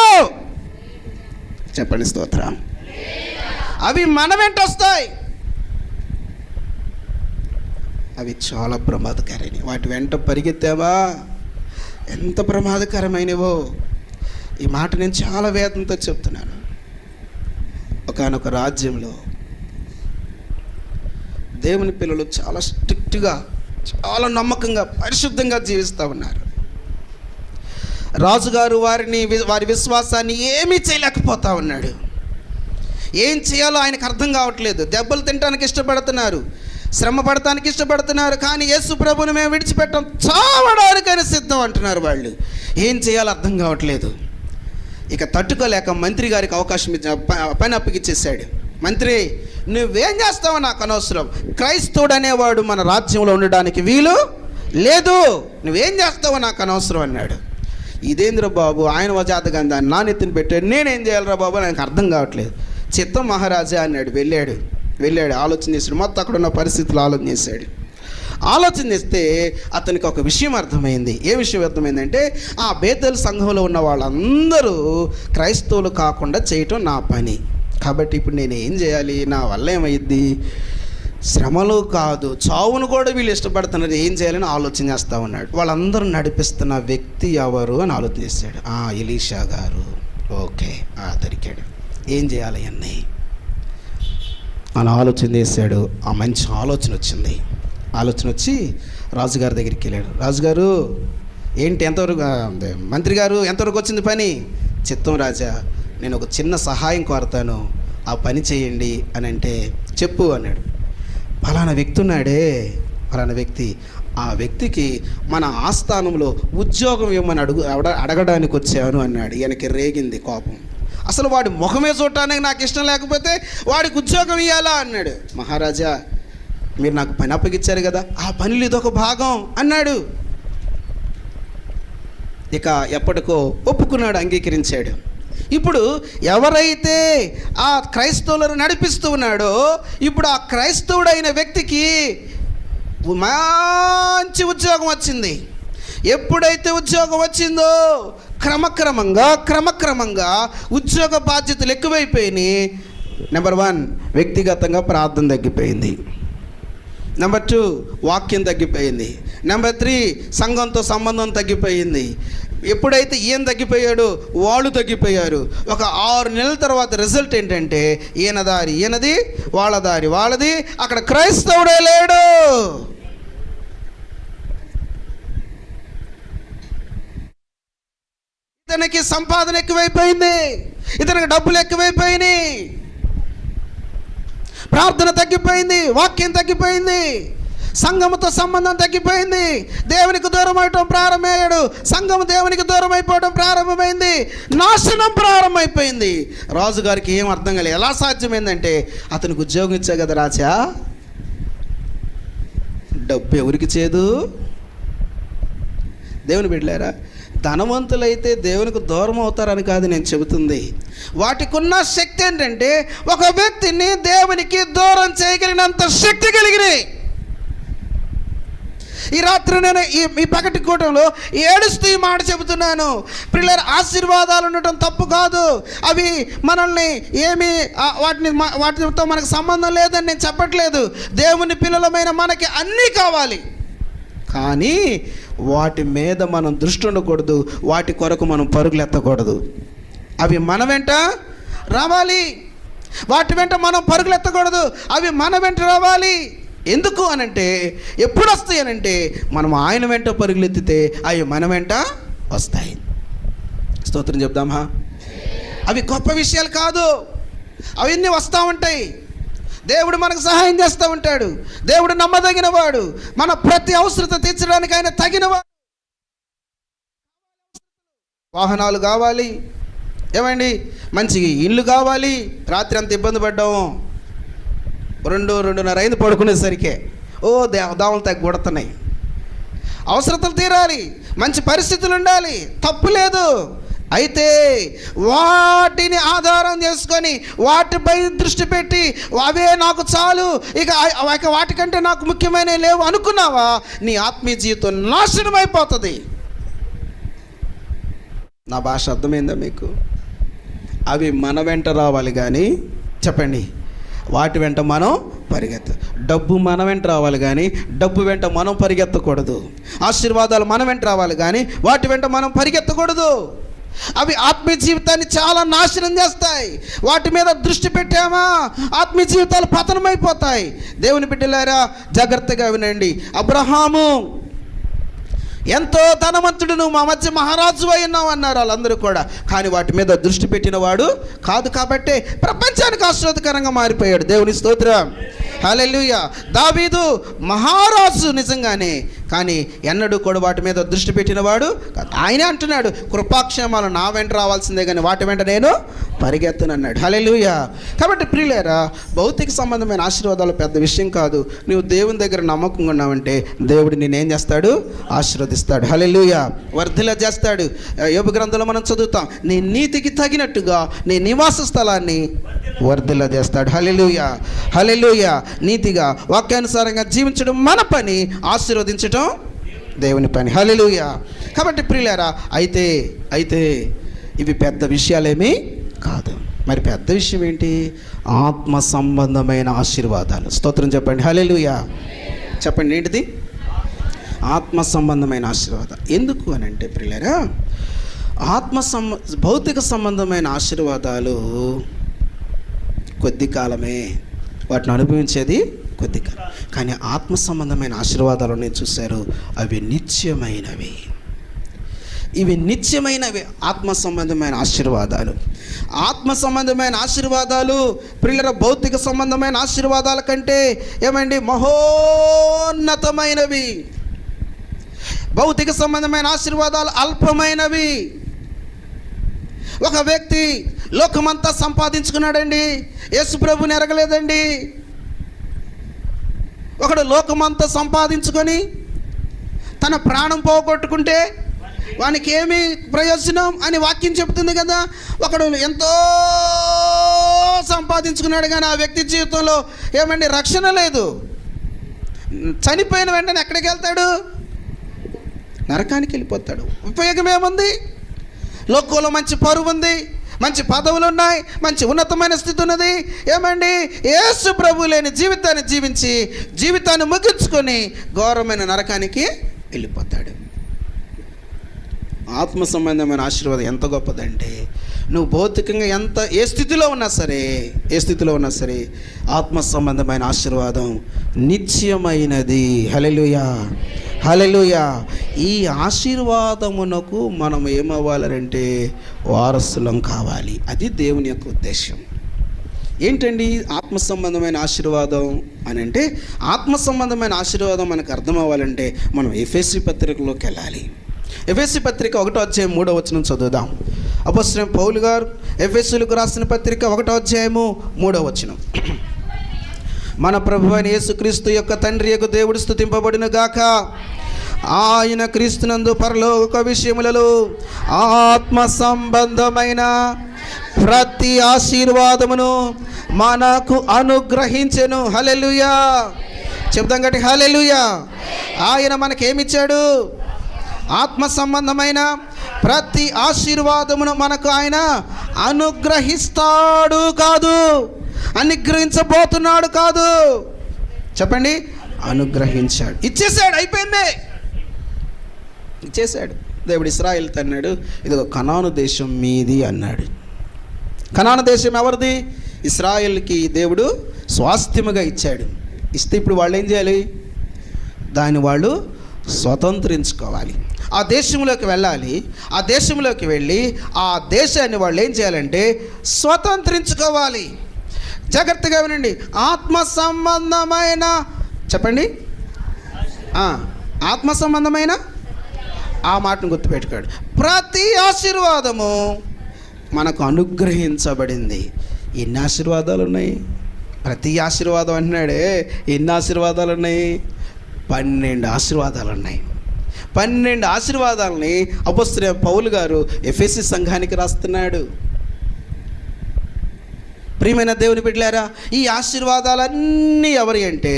Speaker 2: చెప్పండి స్తోత్రం. అవి మన వెంట వస్తాయి. అవి చాలా ప్రమాదకరమైనవి. వాటి వెంట పరిగెత్తావా ఎంత ప్రమాదకరమైనవో. ఈ మాట నేను చాలా వేదనతో చెప్తున్నాను. ఒకానొక రాజ్యంలో దేవుని పిల్లలు చాలా స్ట్రిక్ట్గా, చాలా నమ్మకంగా, పరిశుద్ధంగా జీవిస్తూ ఉన్నారు. రాజుగారు వారి విశ్వాసాన్ని ఏమీ చేయలేకపోతా ఉన్నాడు. ఏం చేయాలో ఆయనకు అర్థం కావట్లేదు. దెబ్బలు తినడానికి ఇష్టపడుతున్నారు, శ్రమ పడటానికి ఇష్టపడుతున్నారు, కానీ యేసు ప్రభుని మేము విడిచిపెట్టాం, చావడానికైనా సిద్ధం అంటున్నారు వాళ్ళు. ఏం చేయాలో అర్థం కావట్లేదు. ఇక తట్టుకోలేక మంత్రి గారికి అవకాశం పని అప్పగిచ్చేసాడు. మంత్రి, నువ్వేం చేస్తావో నాకు అనవసరం, క్రైస్తవుడు అనేవాడు మన రాజ్యంలో ఉండడానికి వీలు లేదు, నువ్వేం చేస్తావో నాకు అనవసరం అన్నాడు. ఇదేంద్ర బాబు, ఆయన వజాతగా దాన్ని నా నెత్తిన పెట్టాడు, నేనేం చేయాలరా బాబు, నాకు అర్థం కావట్లేదు. చిత్తం మహారాజా అన్నాడు. వెళ్ళాడు ఆలోచన చేశాడు. మొత్తం అక్కడ ఉన్న పరిస్థితులు ఆలోచన చేశాడు. ఆలోచన చేస్తే అతనికి ఒక విషయం అర్థమైంది. ఏ విషయం అర్థమైందంటే, ఆ బేతేలు సంఘంలో ఉన్న వాళ్ళందరూ క్రైస్తవులు కాకుండా చేయటం నా పని. కాబట్టి ఇప్పుడు నేను ఏం చేయాలి, నా వల్ల ఏమైద్ది, శ్రమలు కాదు చావును కూడా వీళ్ళు ఇష్టపడుతున్నారు, ఏం చేయాలని ఆలోచన చేస్తూ ఉన్నాడు. వాళ్ళందరూ నడిపిస్తున్న వ్యక్తి ఎవరు అని ఆలోచన చేశాడు. ఎలీషా గారు. ఓకే, దొరికాడు. ఏం చేయాలి అన్నీ అని ఆలోచన చేశాడు. ఆ మంచి ఆలోచన వచ్చింది. ఆలోచన వచ్చి రాజుగారి దగ్గరికి వెళ్ళాడు. రాజుగారు ఏంటి, ఎంతవరకు, మంత్రి గారు ఎంతవరకు వచ్చింది పని? చిత్తం రాజా, నేను ఒక చిన్న సహాయం కోరతాను, ఆ పని చేయండి అని అంటే. చెప్పు అన్నాడు. ఫలానా వ్యక్తి ఉన్నాడే, ఫలానా వ్యక్తి, ఆ వ్యక్తికి మన ఆస్థానంలో ఉద్యోగం ఇవ్వమని అడగడానికి వచ్చాను అన్నాడు. ఈయనకి రేగింది కోపం. అసలు వాడి ముఖమే చూడటానికి నాకు ఇష్టం లేకపోతే వాడికి ఉద్యోగం ఇవ్వాలా అన్నాడు. మహారాజా, మీరు నాకు పని అప్పగిచ్చారు కదా, ఆ పనిలో ఇదొక భాగం అన్నాడు. ఇక ఎప్పటికో ఒప్పుకున్నాడు, అంగీకరించాడు. ఇప్పుడు ఎవరైతే ఆ క్రైస్తవులను నడిపిస్తూ ఉన్నాడో, ఇప్పుడు ఆ క్రైస్తవుడైన వ్యక్తికి మంచి ఉద్యోగం వచ్చింది. ఎప్పుడైతే ఉద్యోగం వచ్చిందో క్రమక్రమంగా ఉద్యోగ బాధ్యతలు ఎక్కువైపోయినాయి. నెంబర్ 1, వ్యక్తిగతంగా ప్రార్థన తగ్గిపోయింది. నెంబర్ 2, వాక్యం తగ్గిపోయింది. నెంబర్ 3, సంఘంతో సంబంధం తగ్గిపోయింది. ఎప్పుడైతే ఈయన తగ్గిపోయాడో వాళ్ళు తగ్గిపోయారు. ఒక 6 నెలల తర్వాత రిజల్ట్ ఏంటంటే, ఈయన దారి ఈయనది, వాళ్ళ దారి వాళ్ళది, అక్కడ క్రైస్తవుడే లేడు. ఇతనికి సంపాదన ఎక్కువైపోయింది, ఇతనికి డబ్బులు ఎక్కువైపోయినాయి, ప్రార్థన తగ్గిపోయింది, వాక్యం తగ్గిపోయింది, సంఘముతో సంబంధం తగ్గిపోయింది, దేవునికి దూరం అవటం ప్రారంభమయ్యాడు, సంఘం దేవునికి దూరం అయిపోవడం ప్రారంభమైంది, నాశనం ప్రారంభమైపోయింది. రాజుగారికి ఏం అర్థం కాలేదు. ఎలా సాధ్యమైందంటే, అతనికి ఉద్యోగం ఇచ్చా కదా రాజా, డబ్బు ఎవరికి చేదు? దేవుని బిడ్డలారా, ధనవంతులైతే దేవునికి దూరం అవుతారని కాదు నేను చెబుతుంది. వాటికున్న శక్తి ఏంటంటే, ఒక వ్యక్తిని దేవునికి దూరం చేయగలిగినంత శక్తి కలిగినాయి. ఈ రాత్రి నేను ఈ పగటి కూటంలో ఏడుస్తూ ఈ మాట చెబుతున్నాను. పిల్లల ఆశీర్వాదాలు ఉండటం తప్పు కాదు, అవి మనల్ని వాటితో మనకు సంబంధం లేదని నేను చెప్పట్లేదు. దేవుని పిల్లలమైన మనకి అన్నీ కావాలి, కానీ వాటి మీద మనం దృష్టి ఉండకూడదు, వాటి కొరకు మనం పరుగులెత్తకూడదు. అవి మన వెంట రావాలి, వాటి వెంట మనం పరుగులెత్తకూడదు, అవి మన వెంట రావాలి. ఎందుకు అనంటే, ఎప్పుడు వస్తాయి అనంటే, మనం ఆయన వెంట పరుగులెత్తితే అవి మన వెంట వస్తాయి. స్తోత్రం చెప్దామా? అవి గొప్ప విషయాలు కాదు, అవన్నీ వస్తూ ఉంటాయి. దేవుడు మనకు సహాయం చేస్తూ ఉంటాడు. దేవుడు నమ్మదగిన వాడు, మన ప్రతి అవసరత తీర్చడానికి ఆయన తగినవాడు. వాహనాలు కావాలి, ఏమండి, మంచి ఇల్లు కావాలి. రాత్రి అంత ఇబ్బంది పడ్డాము, 2-2:30 అయింది పడుకునేసరికే. దోమలు తగ్గి కొడుతున్నాయి. అవసరతలు తీరాలి, మంచి పరిస్థితులు ఉండాలి, తప్పు లేదు. అయితే వాటిని ఆధారం చేసుకొని వాటిపై దృష్టి పెట్టి అవే నాకు చాలు, ఇక వాటికంటే నాకు ముఖ్యమైనవి లేవు అనుకున్నావా, నీ ఆత్మీయ జీవితం నాశనం అయిపోతుంది. నా భాష అర్థమైందా మీకు? అవి మన వెంట రావాలి కానీ, చెప్పండి, వాటి వెంట మనం డబ్బు మన వెంట రావాలి కానీ డబ్బు వెంట మనం పరిగెత్తకూడదు. ఆశీర్వాదాలు మన వెంట రావాలి కానీ వాటి వెంట మనం పరిగెత్తకూడదు. అవి ఆత్మీయ జీవితాన్ని చాలా నాశనం చేస్తాయి. వాటి మీద దృష్టి పెట్టామా ఆత్మీయ జీవితాలు పతనమైపోతాయి. దేవుని బిడ్డలారా జాగ్రత్తగా వినండి. అబ్రహాము ఎంతో ధనవంతుడు, నువ్వు మా మధ్య మహారాజు అయి ఉన్నావు అన్నారు వాళ్ళందరూ కూడా. కానీ వాటి మీద దృష్టి పెట్టిన వాడు కాదు కాబట్టే ప్రపంచానికి ఆశీర్వాదకరంగా మారిపోయాడు. దేవుని స్తోత్రం, హల్లెలూయా. దావీదు మహారాజు నిజంగానే, కానీ ఎన్నడూ కూడా వాటి మీద దృష్టి పెట్టినవాడు కాదు. ఆయనే అంటున్నాడు, కృపాక్షేమాలు నా వెంట రావాల్సిందే కానీ వాటి వెంట నేను పరిగెత్తనన్నాడు. హల్లెలూయా. కాబట్టి ప్రియులారా, భౌతిక సంబంధమైన ఆశీర్వాదాలు పెద్ద విషయం కాదు. నువ్వు దేవుని దగ్గర నమ్మకంగా ఉన్నావంటే దేవుడు నేనేం చేస్తాడు, ఆశీర్వదిస్తాడు. హల్లెలూయా. వర్ధిల్ల చేస్తాడు. యోబు గ్రంథంలో మనం చదువుతాం, నీ నీతికి తగినట్టుగా నీ నివాస స్థలాన్ని వర్ధిల్ల చేస్తాడు. హల్లెలూయా, హల్లెలూయా. నీతిగా వాక్యానుసారంగా జీవించడం మన పని, ఆశీర్వదించడం దేవుని పని. హల్లెలూయా. కాబట్టి ప్రియులారా, అయితే ఇవి పెద్ద విషయాలేమీ కాదు. మరి పెద్ద విషయం ఏంటి? ఆత్మ సంబంధమైన ఆశీర్వాదాలు. స్తోత్రం చెప్పండి, హల్లెలూయా. చెప్పండి, ఏంటిది? ఆత్మ సంబంధమైన ఆశీర్వాదాలు. ఎందుకు అని అంటే ప్రియులారా, భౌతిక సంబంధమైన ఆశీర్వాదాలు కొద్ది కాలమే, వాటిని అనుభవించేది కొద్ది కాలం. కానీ ఆత్మ సంబంధమైన ఆశీర్వాదాలు నేను చూశారు, అవి నిత్యమైనవి. ఇవి నిత్యమైనవి ఆత్మ సంబంధమైన ఆశీర్వాదాలు. ఆత్మ సంబంధమైన ఆశీర్వాదాలు ప్రియుల భౌతిక సంబంధమైన ఆశీర్వాదాల కంటే ఏమండి మహోన్నతమైనవి. భౌతిక సంబంధమైన ఆశీర్వాదాలు అల్పమైనవి. ఒక వ్యక్తి లోకమంతా సంపాదించుకున్నాడండి, యేసు ప్రభుని ఎరగలేదండి. ఒకడు లోకమంతా సంపాదించుకొని తన ప్రాణం పోగొట్టుకుంటే వానికి ఏమి ప్రయోజనం అని వాక్యం చెబుతుంది కదా. ఒకడు ఎంతో సంపాదించుకున్నాడు కానీ ఆ వ్యక్తి జీవితంలో ఏమండి రక్షణ లేదు. చనిపోయిన వెంటనే ఎక్కడికి వెళ్తాడు? నరకానికి వెళ్ళిపోతాడు. ఉపయోగం ఏముంది? లోకంలో మంచి పరువు ఉంది, మంచి పదవులు ఉన్నాయి, మంచి ఉన్నతమైన స్థితి ఉన్నది. ఏమండి, యేసు ప్రభు లేని జీవితాన్ని జీవించి జీవితాన్ని ముగించుకొని ఘోరమైన నరకానికి వెళ్ళిపోతాడు. ఆత్మ సంబంధమైన ఆశీర్వాదం ఎంత గొప్పదంటే, నువ్వు భౌతికంగా ఏ స్థితిలో ఉన్నా సరే ఆత్మ సంబంధమైన ఆశీర్వాదం నిత్యమైనది. హల్లెలూయా, హల్లెలూయా. ఈ ఆశీర్వాదమునకు మనం ఏమవ్వాలంటే వారసులం కావాలి. అది దేవుని యొక్క ఉద్దేశం. ఏంటండి ఆత్మ సంబంధమైన ఆశీర్వాదం అని అంటే, ఆత్మ సంబంధమైన ఆశీర్వాదం మనకు అర్థం అవ్వాలంటే మనం ఎఫెసీ పత్రికలోకి వెళ్ళాలి. ఎఫెసీ పత్రిక 1వ అధ్యాయం 3వ వచనం చదువుదాం. అపోస్తలుడైన పౌలు గారు ఎఫెసీయులకు రాసిన పత్రిక 1వ అధ్యాయము 3వ వచనం. మన ప్రభువైన యేసుక్రీస్తు యొక్క తండ్రి యొక్క దేవుడు స్తుతింపబడును గాక. ఆయన క్రీస్తునందు పరలోక విషయములలో ఆత్మ సంబంధమైన ప్రతి ఆశీర్వాదమును మనకు అనుగ్రహించెను. హల్లెలూయా. చెప్దాం గట్టి, హల్లెలూయా. ఆయన మనకేమిచ్చాడు? ఆత్మ సంబంధమైన ప్రతి ఆశీర్వాదమును మనకు ఆయన అనుగ్రహిస్తాడు కాదు, అనుగ్రహించబోతున్నాడు కాదు. చెప్పండి, అనుగ్రహించాడు. ఇచ్చేసాడు, అయిపోయింది, ఇచ్చేసాడు. దేవుడు ఇశ్రాయేలుతో అన్నాడు, ఇదిగో కనాను దేశం మీది అన్నాడు. కనాను దేశం ఎవరిది? ఇశ్రాయేలుకి దేవుడు స్వాస్థ్యముగా ఇచ్చాడు. ఇస్తే ఇప్పుడు వాళ్ళు ఏం చేయాలి? దాన్ని వాళ్ళు స్వతంత్రించుకోవాలి. ఆ దేశంలోకి వెళ్ళాలి. ఆ దేశంలోకి వెళ్ళి ఆ దేశాన్ని వాళ్ళు ఏం చేయాలంటే స్వతంత్రించుకోవాలి. జాగ్రత్తగా వినండి. ఆత్మ సంబంధమైన, చెప్పండి, ఆత్మ సంబంధమైన, ఆ మాటను గుర్తుపెట్టుకోండి. ప్రతి ఆశీర్వాదము మనకు అనుగ్రహించబడింది. ఎన్ని ఆశీర్వాదాలు ఉన్నాయి? ప్రతి ఆశీర్వాదం అంటున్నాడే, ఎన్ని ఆశీర్వాదాలు ఉన్నాయి? 12 ఆశీర్వాదాలు ఉన్నాయి. 12 ఆశీర్వాదాలని అపొస్తలుడైన పౌలు గారు ఎఫెసీ సంఘానికి రాస్తున్నాడు. ప్రియమైన దేవుని బిడ్డలారా, ఈ ఆశీర్వాదాలన్నీ ఎవరి అంటే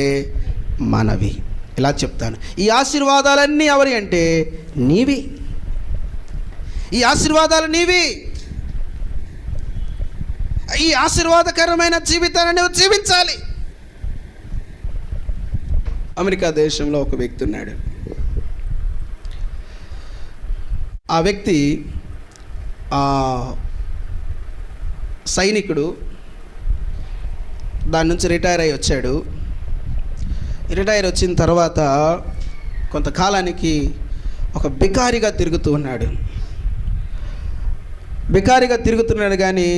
Speaker 2: మనవి. ఇలా చెప్తాను, ఈ ఆశీర్వాదాలన్నీ ఎవరి అంటే నీవి. ఈ ఆశీర్వాదాలు నీవి. ఈ ఆశీర్వాదకరమైన జీవితాన్ని నువ్వు జీవించాలి. అమెరికా దేశంలో ఒక వ్యక్తి ఉన్నాడు. ఆ వ్యక్తి సైనికుడు. దాని నుంచి రిటైర్ అయ్యి వచ్చాడు. రిటైర్ వచ్చిన తర్వాత కొంతకాలానికి ఒక బికారిగా తిరుగుతూ ఉన్నాడు. బికారిగా తిరుగుతున్నాడు కానీ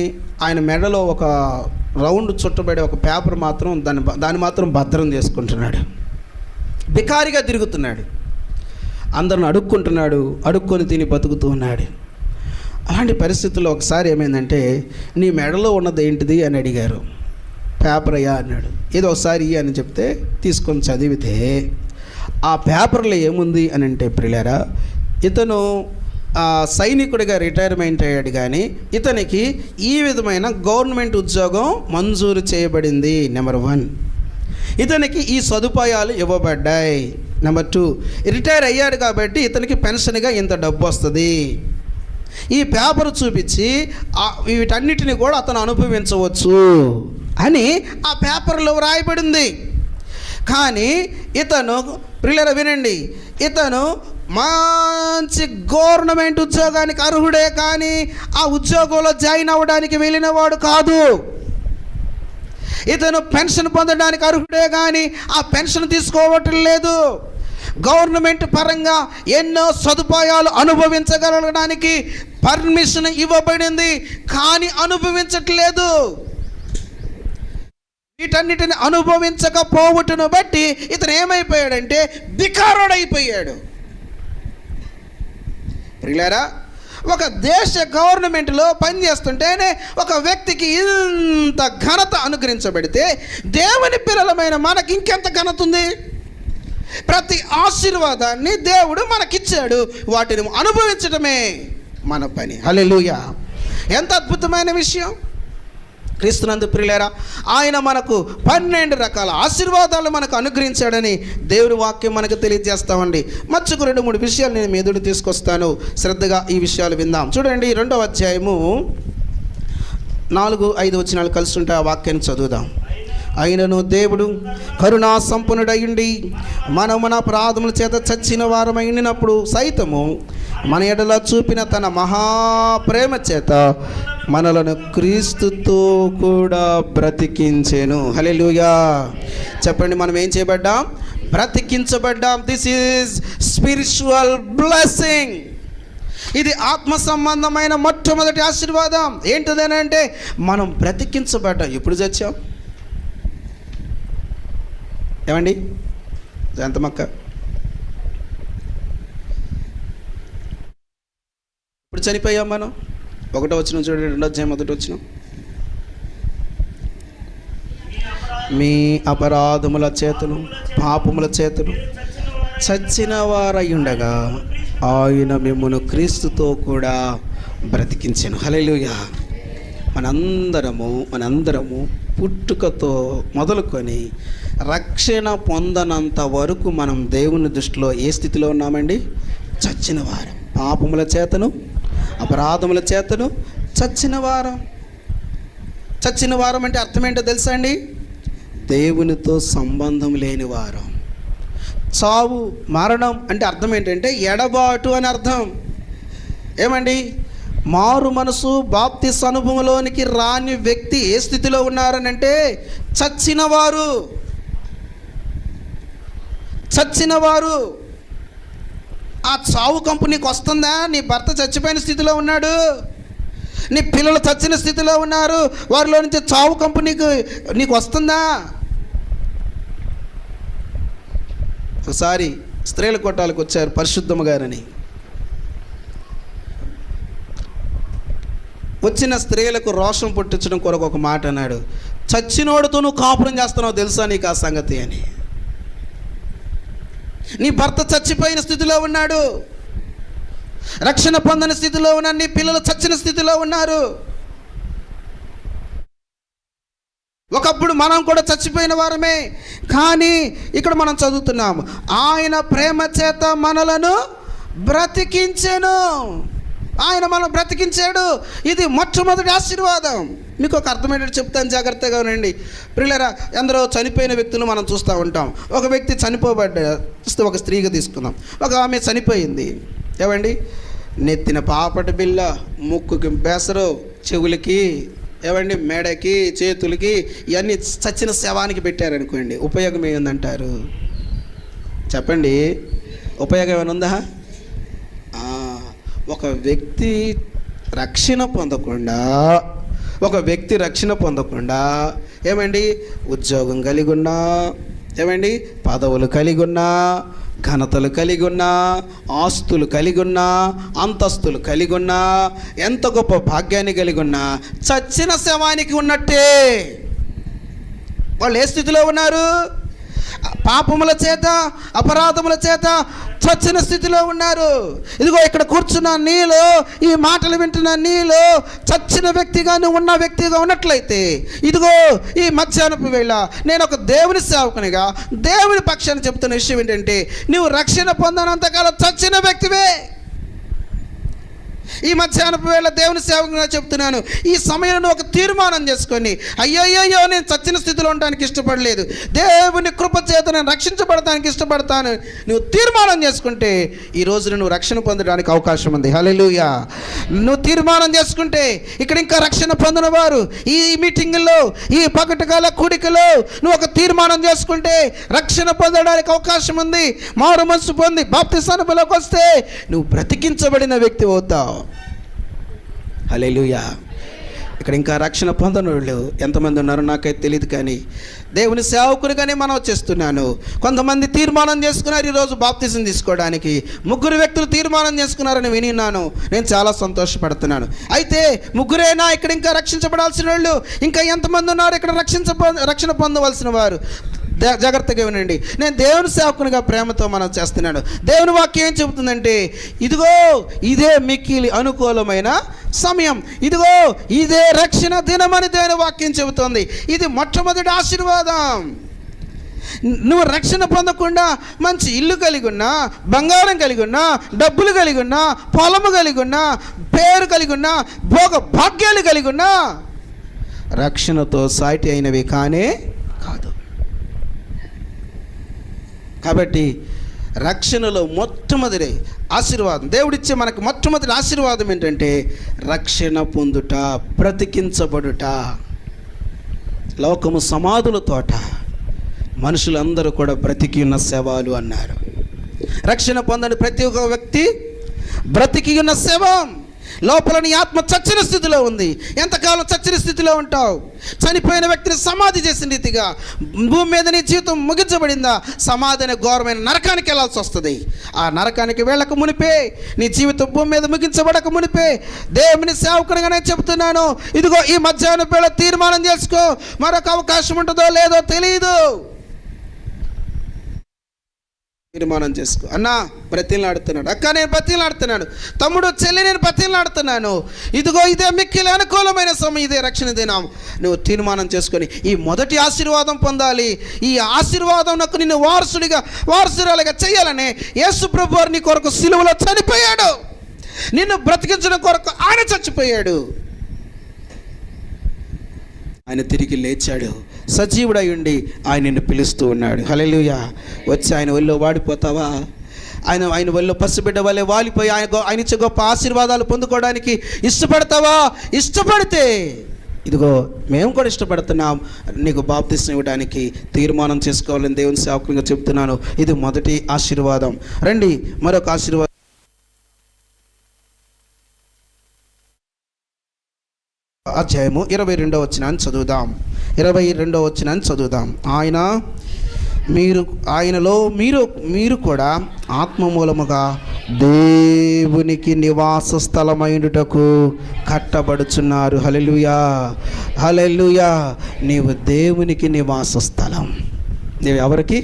Speaker 2: ఆయన మెడలో ఒక రౌండ్ చుట్టబడే ఒక పేపర్ మాత్రం దాన్ని మాత్రం భద్రం చేసుకుంటున్నాడు. బికారిగా తిరుగుతున్నాడు. అందరిని అడుక్కుంటున్నాడు, అడుక్కొని తిని బతుకుతూ ఉన్నాడు. అలాంటి పరిస్థితుల్లో ఒకసారి ఏమైందంటే, నీ మెడలో ఉన్నది ఏంటిది అని అడిగారు. పేపర్ అయ్యా అన్నాడు. ఏదో ఒకసారి అని చెప్తే తీసుకొని చదివితే ఆ పేపర్లో ఏముంది అని అంటే, ప్రియులారా, ఇతను సైనికుడిగా రిటైర్మెంట్ అయ్యాడు కానీ ఇతనికి ఈ విధమైన గవర్నమెంట్ ఉద్యోగం మంజూరు చేయబడింది. నెంబర్ 1, ఇతనికి ఈ సదుపాయాలు ఇవ్వబడ్డాయి. నెంబర్ 2, రిటైర్ అయ్యాడు కాబట్టి ఇతనికి పెన్షన్గా ఇంత డబ్బు వస్తుంది. ఈ పేపర్ చూపించి వీటన్నిటిని కూడా అతను అనుభవించవచ్చు అని ఆ పేపర్లో వ్రాయబడింది. కానీ ఇతను, ప్రియులారా వినండి, ఇతను మంచి గవర్నమెంట్ ఉద్యోగానికి అర్హుడే కానీ ఆ ఉద్యోగంలో జాయిన్ అవ్వడానికి వెళ్ళినవాడు కాదు. ఇతను పెన్షన్ పొందడానికి అర్హుడే కానీ ఆ పెన్షన్ తీసుకోవటం లేదు. గవర్నమెంట్ పరంగా ఎన్నో సదుపాయాలు అనుభవించగలగడానికి పర్మిషన్ ఇవ్వబడింది కానీ అనుభవించట్లేదు. వీటన్నిటిని అనుభవించకపోవటను బట్టి ఇతను ఏమైపోయాడంటే బికారుడైపోయాడు. ప్రియులారా, ఒక దేశ గవర్నమెంట్లో పనిచేస్తుంటేనే ఒక వ్యక్తికి ఇంత ఘనత అనుగ్రహించబడితే దేవుని పిల్లలమైన మనకి ఇంకెంత ఘనత ఉంది? ప్రతి ఆశీర్వాదాన్ని దేవుడు మనకిచ్చాడు, వాటిని అనుభవించడమే మన పని. హల్లెలూయా! ఎంత అద్భుతమైన విషయం. క్రీస్తునందు ప్రియులారా, ఆయన మనకు 12 రకాల ఆశీర్వాదాలు మనకు అనుగ్రహించాడని దేవుని వాక్యం మనకు తెలియజేస్తామండి. మచ్చుకు 2-3 విషయాలు నేను మీ ఎదురు తీసుకొస్తాను. శ్రద్ధగా ఈ విషయాలు విందాం. చూడండి, 2వ అధ్యాయము 4-5 వచనాలు కలిసి ఉంటే ఆ వాక్యాన్ని చదువుదాం. అయినను దేవుడు కరుణా సంపన్నుడయుండి మనము మన అపరాధముల చేత చచ్చిన వారమైనప్పుడు సైతము మన ఎడల చూపిన తన మహాప్రేమ చేత మనలను క్రీస్తుతో కూడా బ్రతికించెను. హల్లెలూయా! చెప్పండి, మనం ఏం చేయబడ్డాం? బ్రతికించబడ్డాం. This is spiritual blessing. ఇది ఆత్మ సంబంధమైన మొట్టమొదటి ఆశీర్వాదం. ఏంటిదనంటే మనం బ్రతికించబడ్డాం. ఎప్పుడు చచ్చాం? ఏమండి జంతమక్క? ఇప్పుడు చనిపోయాం మనం. 1వ వచనం చూడండి, 2వ అధ్యాయం 1వ వచనం. మీ అపరాధముల చేతులు పాపముల చేతులు చచ్చిన వారయ్యుండగా ఆయన మిమ్మును క్రీస్తుతో కూడా బ్రతికించెను. హల్లెలూయా! మనందరము పుట్టుకతో మొదలుకొని రక్షణ పొందనంత వరకు మనం దేవుని దృష్టిలో ఏ స్థితిలో ఉన్నామండి? చచ్చిన వారం. పాపముల చేతను అపరాధముల చేతను చచ్చిన వారం. చచ్చిన వారం అంటే అర్థం ఏంటో తెలుసా అండి? దేవునితో సంబంధం లేని వారం. చావు, మరణం అంటే అర్థం ఏంటంటే ఎడబాటు అని అర్థం. ఏమండి, మారు మనసు బాప్తిస్మ అనుభవంలోనికి రాని వ్యక్తి ఏ స్థితిలో ఉన్నారనంటే చచ్చినవారు. ఆ చావు కంపు నీకు వస్తుందా? నీ భర్త చచ్చిపోయిన స్థితిలో ఉన్నాడు, నీ పిల్లలు చచ్చిన స్థితిలో ఉన్నారు, వారిలో నుంచి చావు కంపు నీకు వస్తుందా? ఒకసారి స్త్రీల కొట్టాలకు వచ్చారు పరిశుద్ధమ్మ గారని. వచ్చిన స్త్రీలకు రోషం పుట్టించడం కొరకు ఒక మాట అన్నాడు. చచ్చినోడుతో నువ్వు కాపురం చేస్తున్నావు తెలుసా నీకు ఆ సంగతి అని. నీ భర్త చచ్చిపోయిన స్థితిలో ఉన్నాడు, రక్షణ పొందని స్థితిలో ఉన్నాడు, నీ పిల్లలు చచ్చిన స్థితిలో ఉన్నారు. ఒకప్పుడు మనం కూడా చచ్చిపోయిన వారమే, కానీ ఇక్కడ మనం చదువుతున్నాము, ఆయన ప్రేమ చేత మనలను బ్రతికించెను. ఆయన మనం బ్రతికించాడు. ఇది మొట్టమొదటి ఆశీర్వాదం. మీకు ఒక అర్థమయ్యేటట్టు చెప్తాను, జాగ్రత్తగా ఉండండి ప్రియులారా. ఎందరో చనిపోయిన వ్యక్తులు మనం చూస్తూ ఉంటాం. ఒక వ్యక్తి చూస్తే ఒక స్త్రీగా తీసుకుందాం. ఒక ఆమె చనిపోయింది. ఏమండి, నెత్తిన పాపటి బిల్ల, ముక్కుకి బెసరు, చెవులకి, ఏమండి మెడకి, చేతులకి ఇవన్నీ చచ్చిన శవానికి పెట్టారనుకోండి, ఉపయోగం ఏముందంటారు? చెప్పండి, ఉపయోగం ఏమైనా ఉందా? ఒక వ్యక్తి రక్షణ పొందకుండా ఏమండి, ఉద్యోగం కలిగి ఉన్నా, ఏమండి పదవులు కలిగి ఉన్నా, ఘనతలు కలిగి ఉన్నా, ఆస్తులు కలిగి ఉన్నా, అంతస్తులు కలిగి ఉన్నా, ఎంత గొప్ప భాగ్యాన్ని కలిగి ఉన్నా, చచ్చిన శవానికి ఉన్నట్టే. వాళ్ళు ఏ స్థితిలో ఉన్నారు? పాపముల చేత, అపరాధముల చేత చచ్చిన స్థితిలో ఉన్నారు. ఇదిగో ఇక్కడ కూర్చున్న నీలో, ఈ మాటలు వింటున్న నీలో చచ్చిన వ్యక్తిగా నువ్వు ఉన్న వ్యక్తిగా ఉన్నట్లయితే, ఇదిగో ఈ మధ్యాహ్నపు వేళ నేను ఒక దేవుని సేవకునిగా దేవుని పక్షాన్ని చెప్తున్న విషయం ఏంటంటే, నువ్వు రక్షణ పొందనంతకాలం చచ్చిన వ్యక్తివే. ఈ మధ్యాహ్నపు వేళ దేవుని సేవకునిగా చెప్తున్నాను, ఈ సమయంలో ఒక తీర్మానం చేసుకొని, అయ్యయ్యో నేను చచ్చిన స్థితిలో ఉండడానికి ఇష్టపడలేదు, దేవుని కృప చేత నేను రక్షించబడటానికి ఇష్టపడతాను, నువ్వు తీర్మానం చేసుకుంటే ఈ రోజు నువ్వు రక్షణ పొందడానికి అవకాశం ఉంది. హల్లెలూయా. నువ్వు తీర్మానం చేసుకుంటే, ఇక్కడ ఇంకా రక్షణ పొందిన వారు ఈ మీటింగుల్లో, ఈ పగటికాల కూడికలో నువ్వు ఒక తీర్మానం చేసుకుంటే రక్షణ పొందడానికి అవకాశం ఉంది. మారు మనసు పొంది బాప్తిస్మానంలోకి వస్తే నువ్వు బ్రతికించబడిన వ్యక్తి అవుతావు. హల్లెలూయా. ఇక్కడ ఇంకా రక్షణ పొందని వాళ్ళు ఎంతమంది ఉన్నారో నాకైతే తెలియదు, కానీ దేవుని సేవకునిగానే మనం చేస్తున్నాను. కొంతమంది తీర్మానం చేసుకున్నారు ఈరోజు బాప్తిసం తీసుకోవడానికి. 3 వ్యక్తులు తీర్మానం చేసుకున్నారని విన్నాను. నేను చాలా సంతోషపడుతున్నాను. అయితే 3రేనా ఇక్కడ ఇంకా రక్షించబడాల్సిన వాళ్ళు? ఇంకా ఎంతమంది ఉన్నారు ఇక్కడ రక్షణ పొందవలసిన వారు? జాగ్రత్తగా వినండి. నేను దేవుని సేవకునిగా ప్రేమతో మనం చేస్తున్నాను. దేవుని వాక్యం ఏం చెబుతుందంటే, ఇదిగో ఇదే మిక్కిలి అనుకూలమైన సమయం, ఇదిగో ఇదే రక్షణ దినమని దేవుని వాక్యం చెబుతోంది. ఇది మొట్టమొదటి ఆశీర్వాదం. నువ్వు రక్షణ పొందకుండా మంచి ఇల్లు కలిగి ఉన్నా, బంగారం కలిగి ఉన్నా, డబ్బులు కలిగి ఉన్నా, పొలము కలిగి ఉన్నా, పేరు కలిగి ఉన్నా, భోగ భాగ్యాలు కలిగి ఉన్నా, రక్షణతో సాటి అయినవి కానే కాదు. కాబట్టి రక్షణలో మొట్టమొదటి ఆశీర్వాదం, దేవుడిచ్చే మనకు మొట్టమొదటి ఆశీర్వాదం ఏంటంటే రక్షణ పొందుట, బ్రతికించబడుట. లోకము సమాధుల తోట, మనుషులందరూ కూడా బ్రతికి ఉన్న శవాలు అన్నారు. రక్షణ పొందని ప్రతి ఒక్క వ్యక్తి బ్రతికి ఉన్న శవం. లోపల నీ ఆత్మ చచ్చిన స్థితిలో ఉంది. ఎంతకాలం చచ్చిన స్థితిలో ఉంటావు? చనిపోయిన వ్యక్తిని సమాధి చేసిన రీతిగా భూమి మీద నీ జీవితం ముగించబడిందా? సమాధి అనే ఘోరమైన నరకానికి వెళ్ళాల్సి వస్తుంది. ఆ నరకానికి వెళ్ళక మునిపే, నీ జీవితం భూమి మీద ముగించబడక మునిపే దేవుని సేవకునిగా నేను చెబుతున్నాను, ఇదిగో ఈ మధ్యాహ్నం వేళ తీర్మానం చేసుకో. మరొక అవకాశం ఉంటుందో లేదో తెలియదు. తీర్మానం చేసుకో. అన్నా బ్రతిలాడుతున్నాడు, అక్క నేను బ్రతిలాడుతున్నాను, తమ్ముడు చెల్లి నేను బ్రతిలాడుతున్నాను, ఇదిగో ఇదే మిక్కిలి అనుకూలమైన సమయం, ఇదే రక్షణ దినం. నువ్వు తీర్మానం చేసుకొని ఈ మొదటి ఆశీర్వాదం పొందాలి. ఈ ఆశీర్వాదం నాకు నిన్ను వారసురాలుగా చేయాలని యేసు ప్రభువారు నీ కొరకు సిలువలో చనిపోయాడు. నిన్ను బ్రతికించడం కొరకు ఆయన చచ్చిపోయాడు. ఆయన తిరిగి లేచాడు, సజీవుడై ఉండి ఆయన నిన్ను పిలుస్తూ ఉన్నాడు. హల్లెలూయా. వచ్చి ఆయన ఒళ్ళో వాడిపోతావా? ఆయన ఒళ్ళో పసిబిడ్డ వల్లే వాలిపోయి ఆయన ఇచ్చే గొప్ప ఆశీర్వాదాలు పొందుకోవడానికి ఇష్టపడతావా? ఇష్టపడితే ఇదిగో మేము కూడా ఇష్టపడుతున్నాం, నీకు బాప్తిస్మం ఇవ్వడానికి తీర్మానం చేసుకోవాలని దేవుని సేవకునిగా చెప్తున్నాను. ఇది మొదటి ఆశీర్వాదం. రండి మరొక ఆశీర్వాదం. అధ్యాయము 22వ వచనాన్ని చదువుదాం. 22వ వచనాన్ని చదువుదాం. ఆయనలో మీరు కూడా ఆత్మ మూలముగా దేవునికి నివాస స్థలమైనటకు కట్టబడుచున్నారు. హల్లెలూయా, హల్లెలూయా. నీవు దేవునికి నివాస స్థలం. నీవు ఎవరికి?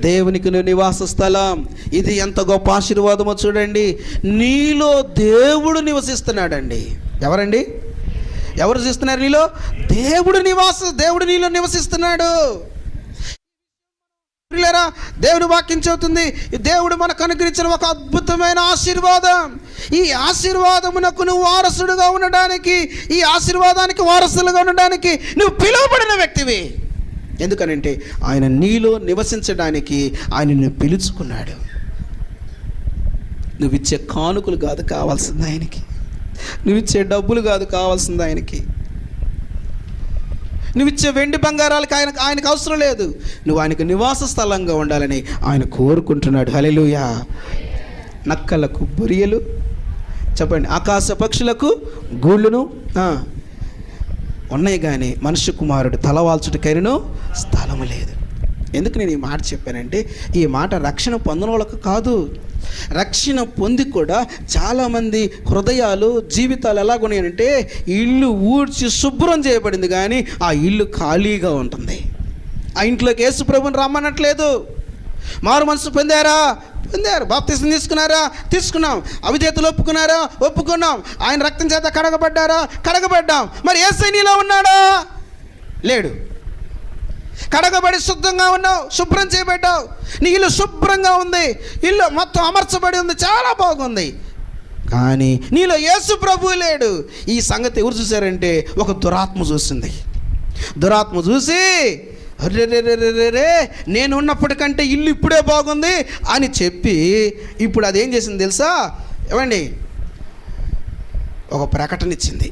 Speaker 2: దేవునికి నువ్వు నివాస స్థలం. ఇది ఎంత గొప్ప ఆశీర్వాదమో చూడండి. నీలో దేవుడు నివసిస్తున్నాడండి. ఎవరండి? ఎవరు నివసిస్తున్నారు నీలో? దేవుడు నీలో నివసిస్తున్నాడు. దేవుని వాక్యం చెబుతుంది, దేవుడు మనకు అనుగ్రహించిన ఒక అద్భుతమైన ఆశీర్వాదం. ఈ ఆశీర్వాదమునకు నువ్వు వారసుడుగా ఉండడానికి, ఈ ఆశీర్వాదానికి వారసులుగా ఉండడానికి నువ్వు పిలువబడిన వ్యక్తివి. ఎందుకనంటే ఆయన నీలో నివసించడానికి ఆయన నిన్ను పిలుచుకున్నాడు. నువ్విచ్చే కానుకలు కాదు కావాల్సింది ఆయనకి, నువ్విచ్చే డబ్బులు కాదు కావాల్సింది ఆయనకి, నువ్విచ్చే వెండి బంగారాలకి ఆయనకు అవసరం లేదు. నువ్వు ఆయనకు నివాస స్థలంగా ఉండాలని ఆయన కోరుకుంటున్నాడు. హల్లెలూయా. నక్కలకు బొరియలు, చెప్పండి, ఆకాశ పక్షులకు గూళ్ళును ఉన్నాయి, కానీ మనుష్య కుమారుడు తలవాల్చుటకైనను స్థలము లేదు. ఎందుకు నేను ఈ మాట చెప్పానంటే, ఈ మాట రక్షణ పొందిన వాళ్ళకు కాదు. రక్షణ పొంది కూడా చాలామంది హృదయాలు, జీవితాలు ఎలాగున్నాయంటే, ఇల్లు ఊడ్చి శుభ్రం చేయబడింది కానీ ఆ ఇల్లు ఖాళీగా ఉంటుంది. ఆ ఇంట్లోకి యేసు ప్రభువుని రమ్మనట్లేదు. మారు మనసు పొందారు, బాప్తిసం తీసుకున్నాం, అవిధేయతలు ఒప్పుకున్నాం, ఆయన రక్తం చేత కడగబడ్డాం. మరి యేసయ్య నీలో ఉన్నాడా? లేడు. కడగబడి శుద్ధంగా ఉన్నావు, శుభ్రం చేయబడ్డావు, నీ ఇల్లు శుభ్రంగా ఉంది, ఇల్లు మొత్తం అమర్చబడి ఉంది, చాలా బాగుంది, కానీ నీలో యేసు ప్రభువు లేడు. ఈ సంగతి ఎవరు చూశారంటే ఒక దురాత్మ చూసింది. దురాత్మ చూసి, రే నేను ఉన్నప్పటికంటే ఇల్లు ఇప్పుడే బాగుంది అని చెప్పి ఇప్పుడు అదేం చేసింది తెలుసా? ఏమండి, ఒక ప్రకటన ఇచ్చింది.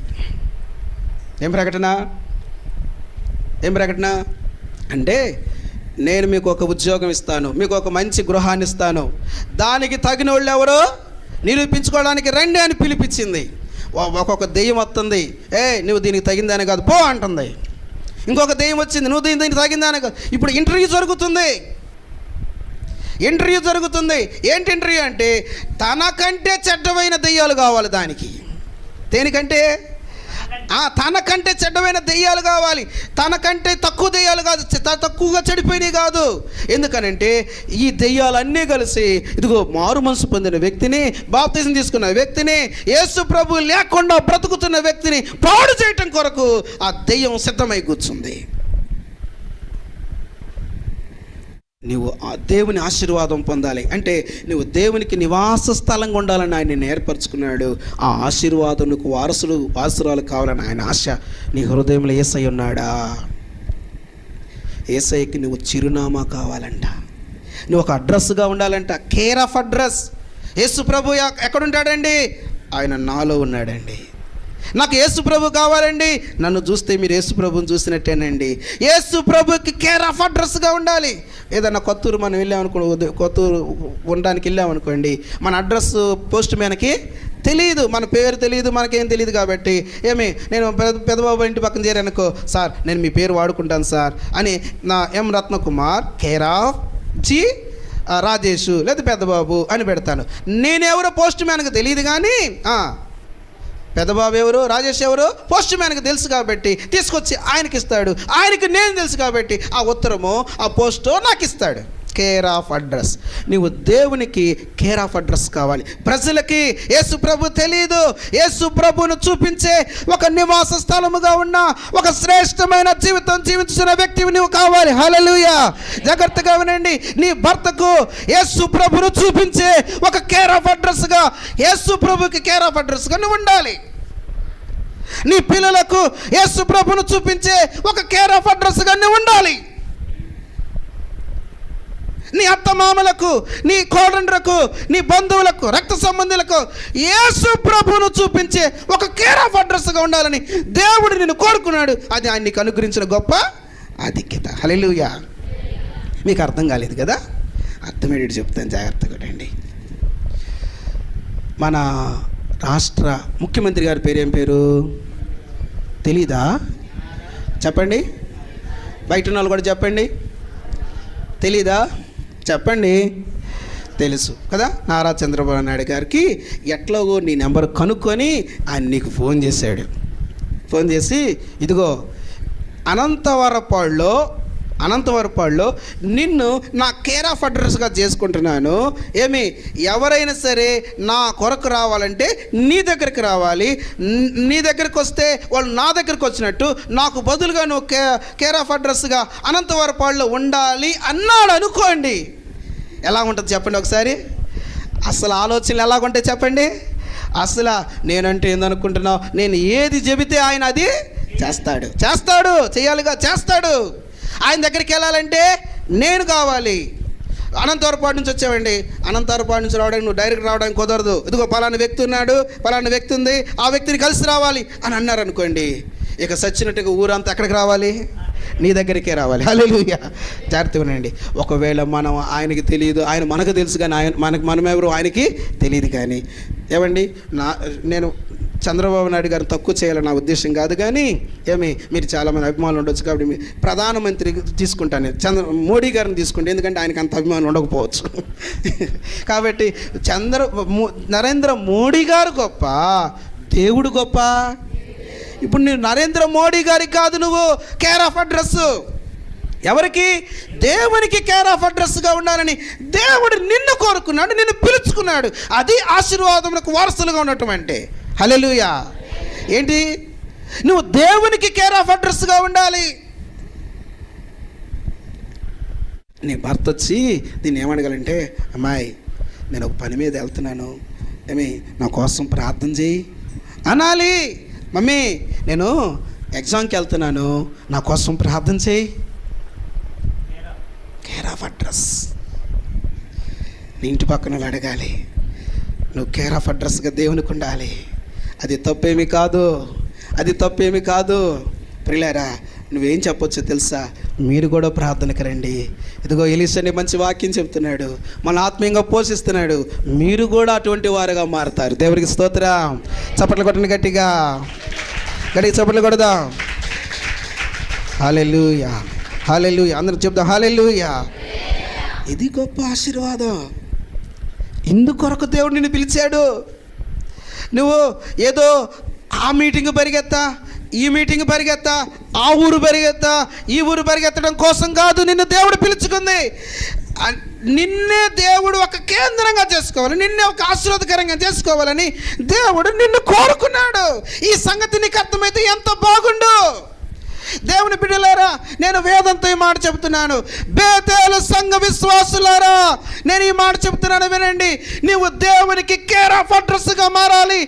Speaker 2: ఏం ప్రకటన అంటే, నేను మీకు ఒక ఉద్యోగం ఇస్తాను, మీకు ఒక మంచి గృహాన్ని ఇస్తాను, దానికి తగిన వాళ్ళు ఎవరో నిరూపించుకోవడానికి రండి అని పిలిపించింది. ఒక్కొక్క దెయ్యం వస్తుంది, నువ్వు దీనికి తగిందానే కాదు పో అంటుంది. ఇంకొక దెయ్యం వచ్చింది, నువ్వు దీనికి తగిందానే కాదు. ఇప్పుడు ఇంటర్వ్యూ జరుగుతుంది. ఏంటి ఇంటర్వ్యూ అంటే, తనకంటే చెడ్డమైన దెయ్యాలు కావాలి దానికి. దేనికంటే? తనకంటే చెడ్డమైన దెయ్యాలు కావాలి, తనకంటే తక్కువ దెయ్యాలు కాదు, తక్కువగా చెడిపోయినవి కాదు. ఎందుకనంటే ఈ దెయ్యాలన్నీ కలిసి ఇదిగో మారు మనసు పొందిన వ్యక్తిని, బాప్తిజం తీసుకున్న వ్యక్తిని, యేసు ప్రభువు లేకుండా బ్రతుకుతున్న వ్యక్తిని పాడు చేయటం కొరకు ఆ దెయ్యం సిద్ధమై కూర్చుంది. నువ్వు ఆ దేవుని ఆశీర్వాదం పొందాలి అంటే నువ్వు దేవునికి నివాస స్థలంగా ఉండాలని ఆయన నిన్ను ఏర్పరచుకున్నాడు. ఆ ఆశీర్వాదం నీకు వారసురాలు కావాలని ఆయన ఆశ నీ హృదయంలో యేసయ్య ఉన్నాడా? యేసయ్యకి నువ్వు చిరునామా కావాలంట, నువ్వు ఒక అడ్రస్గా ఉండాలంట, కేర్ ఆఫ్ అడ్రస్. యేసు ప్రభు ఎక్కడుంటాడండి? ఆయన నాలో ఉన్నాడండి. నాకు యేసు ప్రభు కావాలండి, నన్ను చూస్తే మీరు యేసు ప్రభుని చూసినట్టేనండి. యేసు ప్రభుకి కేర్ ఆఫ్ అడ్రస్గా ఉండాలి. ఏదన్నా కొత్తూరు మనం వెళ్ళామనుకో, కొత్తూరు ఉండడానికి వెళ్ళామనుకోండి, మన అడ్రస్ పోస్ట్ మ్యాన్కి తెలియదు, మన పేరు తెలియదు, మనకేం తెలియదు. కాబట్టి నేను పెద్దబాబు ఇంటి పక్కన చేరానుకో, సార్ నేను మీ పేరు వాడుకుంటాను సార్ అని నా M Ratnakumar care of G Rajesh లేదా పెద్దబాబు అని పెడతాను. నేనెవరో పోస్ట్ మ్యాన్కి తెలియదు, కానీ పెద్దబాబు ఎవరు, రాజేష్ ఎవరు పోస్ట్ మ్యాన్కి తెలుసు కాబట్టి తీసుకొచ్చి ఆయనకి ఇస్తాడు. ఆయనకి నేను తెలుసు కాబట్టి ఆ ఉత్తరము, ఆ పోస్టో నాకు ఇస్తాడు. Care of address. నీవు దేవునికి కేర్ ఆఫ్ అడ్రస్ కావాలి. ప్రజలకి యేసు ప్రభు తెలియదు. యేసు ప్రభువును చూపించే ఒక నివాస స్థలముగా ఉన్న ఒక శ్రేష్టమైన జీవితం జీవించిన వ్యక్తివి నువ్వు కావాలి. హల్లెలూయా. జాగ్రత్తగా వినండి. నీ భర్తకు యేసు ప్రభువును చూపించే ఒక కేర్ ఆఫ్ అడ్రస్గా, యేసు ప్రభుకి కేర్ ఆఫ్ అడ్రస్గా నువ్వు ఉండాలి. నీ పిల్లలకు యేసు ప్రభువును చూపించే ఒక కేర్ ఆఫ్ అడ్రస్గా నువ్వు ఉండాలి. నీ అత్తమామలకు, నీ కోడండ్రకు, నీ బంధువులకు, రక్త సంబంధులకు యేసు ప్రభువును చూపించే ఒక కేర్ ఆఫ్ అడ్రస్గా ఉండాలని దేవుడు నిన్ను కోరుకున్నాడు. అది ఆయన నీకు అనుగ్రహించిన గొప్ప ఆధిక్యత. హల్లెలూయా. మీకు అర్థం కాలేదు కదా? అర్థమయ్యేటి చెప్తాను, జాగ్రత్తగా అండి. మన రాష్ట్ర ముఖ్యమంత్రి గారి పేరు ఏం పేరు తెలీదా? చెప్పండి. బయట ఉన్న వాళ్ళు కూడా చెప్పండి. తెలీదా? చెప్పండి. తెలుసు కదా. నారా చంద్రబాబు నాయుడు గారికి ఎట్లాగో నీ నెంబర్ కనుక్కొని ఆయన నీకు ఫోన్ చేశాడు. ఫోన్ చేసి, ఇదిగో అనంతవరపాడులో అనంతవరపాడులో నిన్ను నా కేర్ ఆఫ్ అడ్రస్గా చేసుకుంటున్నాను. ఏమి ఎవరైనా సరే నా కొరకు రావాలంటే నీ దగ్గరికి రావాలి. నీ దగ్గరికి వస్తే వాళ్ళు నా దగ్గరికి వచ్చినట్టు నాకు బదులుగా నువ్వు కేర్ ఆఫ్ అడ్రస్గా అనంతవరపాడులో ఉండాలి అన్నాడు అనుకోండి. ఎలా ఉంటుంది చెప్పండి ఒకసారి. అసలు ఆలోచనలు ఎలాగుంటాయి చెప్పండి. అసలు నేనంటే ఏందనుకుంటున్నావు, నేను ఏది చెబితే ఆయన అది చేస్తాడు చేయాలిగా చేస్తాడు. ఆయన దగ్గరికి వెళ్ళాలంటే నేను కావాలి. అనంతవరపాడు నుంచి వచ్చావండి, అనంతవరపాడు నుంచి రావడానికి నువ్వు డైరెక్ట్ రావడానికి కుదరదు. ఇదిగో పలానా వ్యక్తి ఉన్నాడు, పలానా వ్యక్తి ఉంది, ఆ వ్యక్తిని కలిసి రావాలి అని అన్నారు అనుకోండి, ఇక సచ్చినట్టుగా ఊరంతా ఎక్కడికి రావాలి, నీ దగ్గరికే రావాలి. హల్లెలూయా. జాగ్రత్తగా వినండి. ఒకవేళ మనం ఆయనకి తెలియదు, ఆయన మనకు తెలుసు కానీ మనమెవరు ఆయనకి తెలియదు. కానీ ఏమండి, నేను చంద్రబాబు నాయుడు గారిని తక్కువ చేయాలని నా ఉద్దేశం కాదు. కానీ మీరు చాలామంది అభిమానులు ఉండొచ్చు కాబట్టి ప్రధానమంత్రి తీసుకుంటాను, మోడీ గారిని తీసుకుంటే, ఎందుకంటే ఆయనకు అంత అభిమానులు ఉండకపోవచ్చు. కాబట్టి నరేంద్ర మోడీ గారు గొప్ప, దేవుడు గొప్ప. ఇప్పుడు నువ్వు నరేంద్ర మోడీ గారికి కాదు నువ్వు కేర్ ఆఫ్ అడ్రస్. ఎవరికి? దేవునికి కేర్ ఆఫ్ అడ్రస్గా ఉండాలని దేవుడు నిన్ను కోరుకున్నాడు, నిన్ను పిలుచుకున్నాడు. అది ఆశీర్వాదములకు వారసులుగా ఉండటం అంటే. హల్లెలూయా. ఏంటి? నువ్వు దేవునికి కేర్ ఆఫ్ అడ్రస్గా ఉండాలి. నీ భర్త వచ్చి దీన్ని ఏమడగాలంటే, అమ్మాయి నేను ఒక పని మీద వెళ్తున్నాను, నా కోసం ప్రార్థన చేయి అనాలి. మమ్మీ నేను ఎగ్జామ్కి వెళ్తున్నాను, నా కోసం ప్రార్థన చేయి. Care of address. నీ ఇంటి పక్కన అడగాలి, నువ్వు కేర్ ఆఫ్ అడ్రస్గా దేవునికి ఉండాలి. అది తప్పేమీ కాదు. ప్రియులారా, నువ్వేం చెప్పొచ్చో తెలుసా? మీరు కూడా ప్రార్థనకు రండి. ఇదిగో ఎలీషాని మంచి వాక్యం చెప్తున్నాడు, మన ఆత్మీయంగా పోషిస్తున్నాడు. మీరు కూడా అటువంటి వారుగా మారుతారు. దేవునికి స్తోత్రం. చప్పట్లు కొట్టండి, గట్టిగా చప్పట్లు కొడదాం. హల్లెలూయా, హల్లెలూయా. అందరూ చెప్దాం హల్లెలూయా. ఇది గొప్ప ఆశీర్వాదం. ఇందుకొరకు దేవుడు నిన్ను పిలిచాడు. నువ్వు ఏదో ఆ మీటింగ్ పరిగెత్తా, ఈ మీటింగ్ పరిగెత్తా, ఆ ఊరు పరిగెత్తా, ఈ ఊరు పరిగెత్తడం కోసం కాదు నిన్ను దేవుడు పిలుచుకుంది. నిన్నే దేవుడు ఒక కేంద్రంగా చేసుకోవాలి, నిన్నే ఒక ఆశీర్వాదకరంగా చేసుకోవాలని దేవుడు నిన్ను కోరుకున్నాడు. ఈ సంగతి నీకు అర్థమైతే ఎంత బాగుండు. దేవుని బిడ్డలారా, నేను వేదంతో ఈ మాట చెబుతున్నాను. బేతేలు సంఘ విశ్వాసులారా, నేను ఈ మాట చెబుతున్నాను, వినండి. నీవు దేవునికి కేర్ ఆఫ్ అడ్రస్గా మారాలి.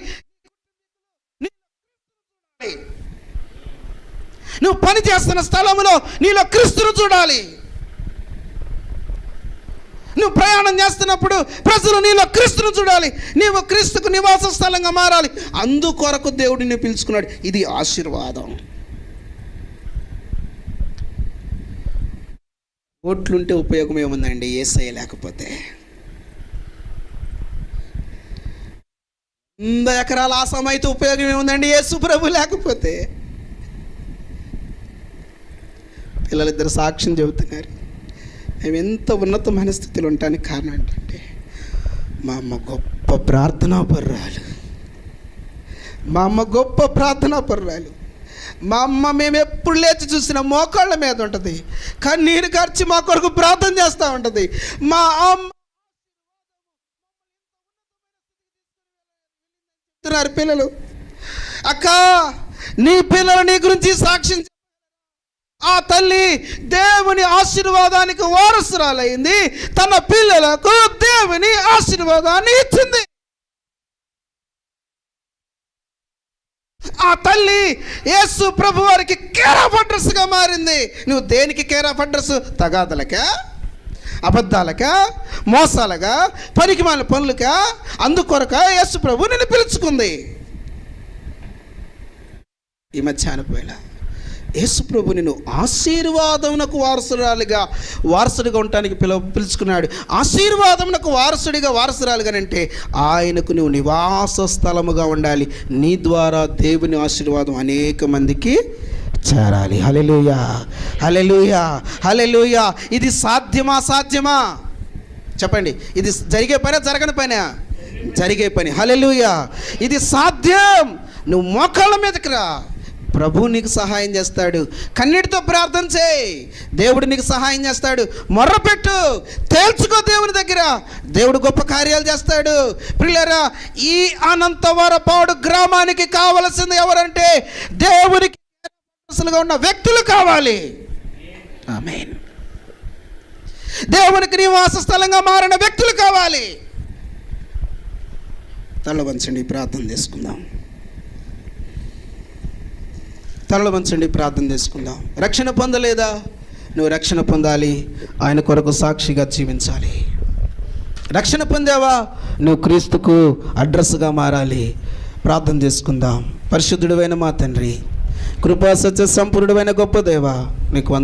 Speaker 2: నువ్వు పని చేస్తున్న స్థలంలో నీలో క్రీస్తును చూడాలి. నువ్వు ప్రయాణం చేస్తున్నప్పుడు ప్రజలు నీలో క్రీస్తును చూడాలి. నీవు క్రీస్తుకు నివాస స్థలంగా మారాలి. అందుకొరకు దేవుడిని పిలుచుకున్నాడు. ఇది ఆశీర్వాదం. ఓట్లుంటే ఉపయోగం ఏముందండి యేసయ్య లేకపోతే? 100 ఎకరాల ఆసామ అయితే ఉపయోగం ఏముందండి యేసు ప్రభు లేకపోతే? పిల్లలిద్దరు సాక్ష్యం చెబుతున్నారు. మేము ఎంత ఉన్నతమైన స్థితిలో ఉండటానికి కారణం ఏంటంటే, మా అమ్మ గొప్ప ప్రార్థనా పరురాలు. మా అమ్మ మేము ఎప్పుడు లేచి చూసిన మోకాళ్ళ మీద ఉంటుంది, కన్నీరు కార్చి మా కొరకు ప్రార్థన చేస్తూ ఉంటుంది. మా అమ్మ పిల్లలు, అక్క నీ పిల్లలు నీ గురించి సాక్ష్యం. ఆ తల్లి దేవుని ఆశీర్వాదానికి వారసురాలైంది, తన పిల్లలకు దేవుని ఆశీర్వాదాన్ని ఇచ్చింది. ఆ తల్లి యేసు ప్రభు వారికి కేర్ ఆఫ్ అడ్రస్గా మారింది. నువ్వు దేనికి కేర్ ఆఫ్ అడ్రస్? తగాదలకా, అబద్ధాలకా, మోసాలగా, పనికిమాలిన పనులకా? అందుకొరక యేసు ప్రభు నిన్ను పిలుచుకుంది. ఈ మధ్యాహ్నం వేళ యేసు ప్రభు నిన్ను ఆశీర్వాదమునకు వారసుడిగా ఉండటానికి పిలుచుకున్నాడు. ఆశీర్వాదమునకు వారసురాలుగానంటే ఆయనకు నువ్వు నివాస స్థలముగా ఉండాలి. నీ ద్వారా దేవుని ఆశీర్వాదం అనేక మందికి చేరాలి. హల్లెలూయా, హల్లెలూయా, హల్లెలూయా. ఇది సాధ్యమా? చెప్పండి. ఇది జరిగే పని, జరగని పని? జరిగే పని. హల్లెలూయా. ఇది సాధ్యం. నువ్వు మోకాళ్ళ మీదకి రా, ప్రభువు నీకు సహాయం చేస్తాడు. కన్నీటితో ప్రార్థన చేయి, దేవుడు నీకు సహాయం చేస్తాడు. మొర్రపెట్టు, తేల్చుకో దేవుని దగ్గర, దేవుడు గొప్ప కార్యాలు చేస్తాడు. ప్రియులారా, ఈ అనంతవరపాడు గ్రామానికి కావలసింది ఎవరంటే దేవునికి మనసులుగా ఉన్న వ్యక్తులు కావాలి. ఆమేన్. దేవునికి నివాస స్థలంగా మారిన వ్యక్తులు కావాలి. తల వంచండి, ప్రార్థన చేసుకుందాం. తలలు వంచండి, ప్రార్థన చేసుకుందాం. రక్షణ పొందలేదా? నువ్వు రక్షణ పొందాలి. ఆయన కొరకు సాక్షిగా జీవించాలి. రక్షణ పొందావా? నువ్వు క్రీస్తుకు అడ్రస్గా మారాలి. ప్రార్థన చేసుకుందాం. పరిశుద్ధుడైన మా తండ్రి, కృపా సత్య సంపూర్ణుడైన గొప్ప దేవా, నీకు వందనాలు.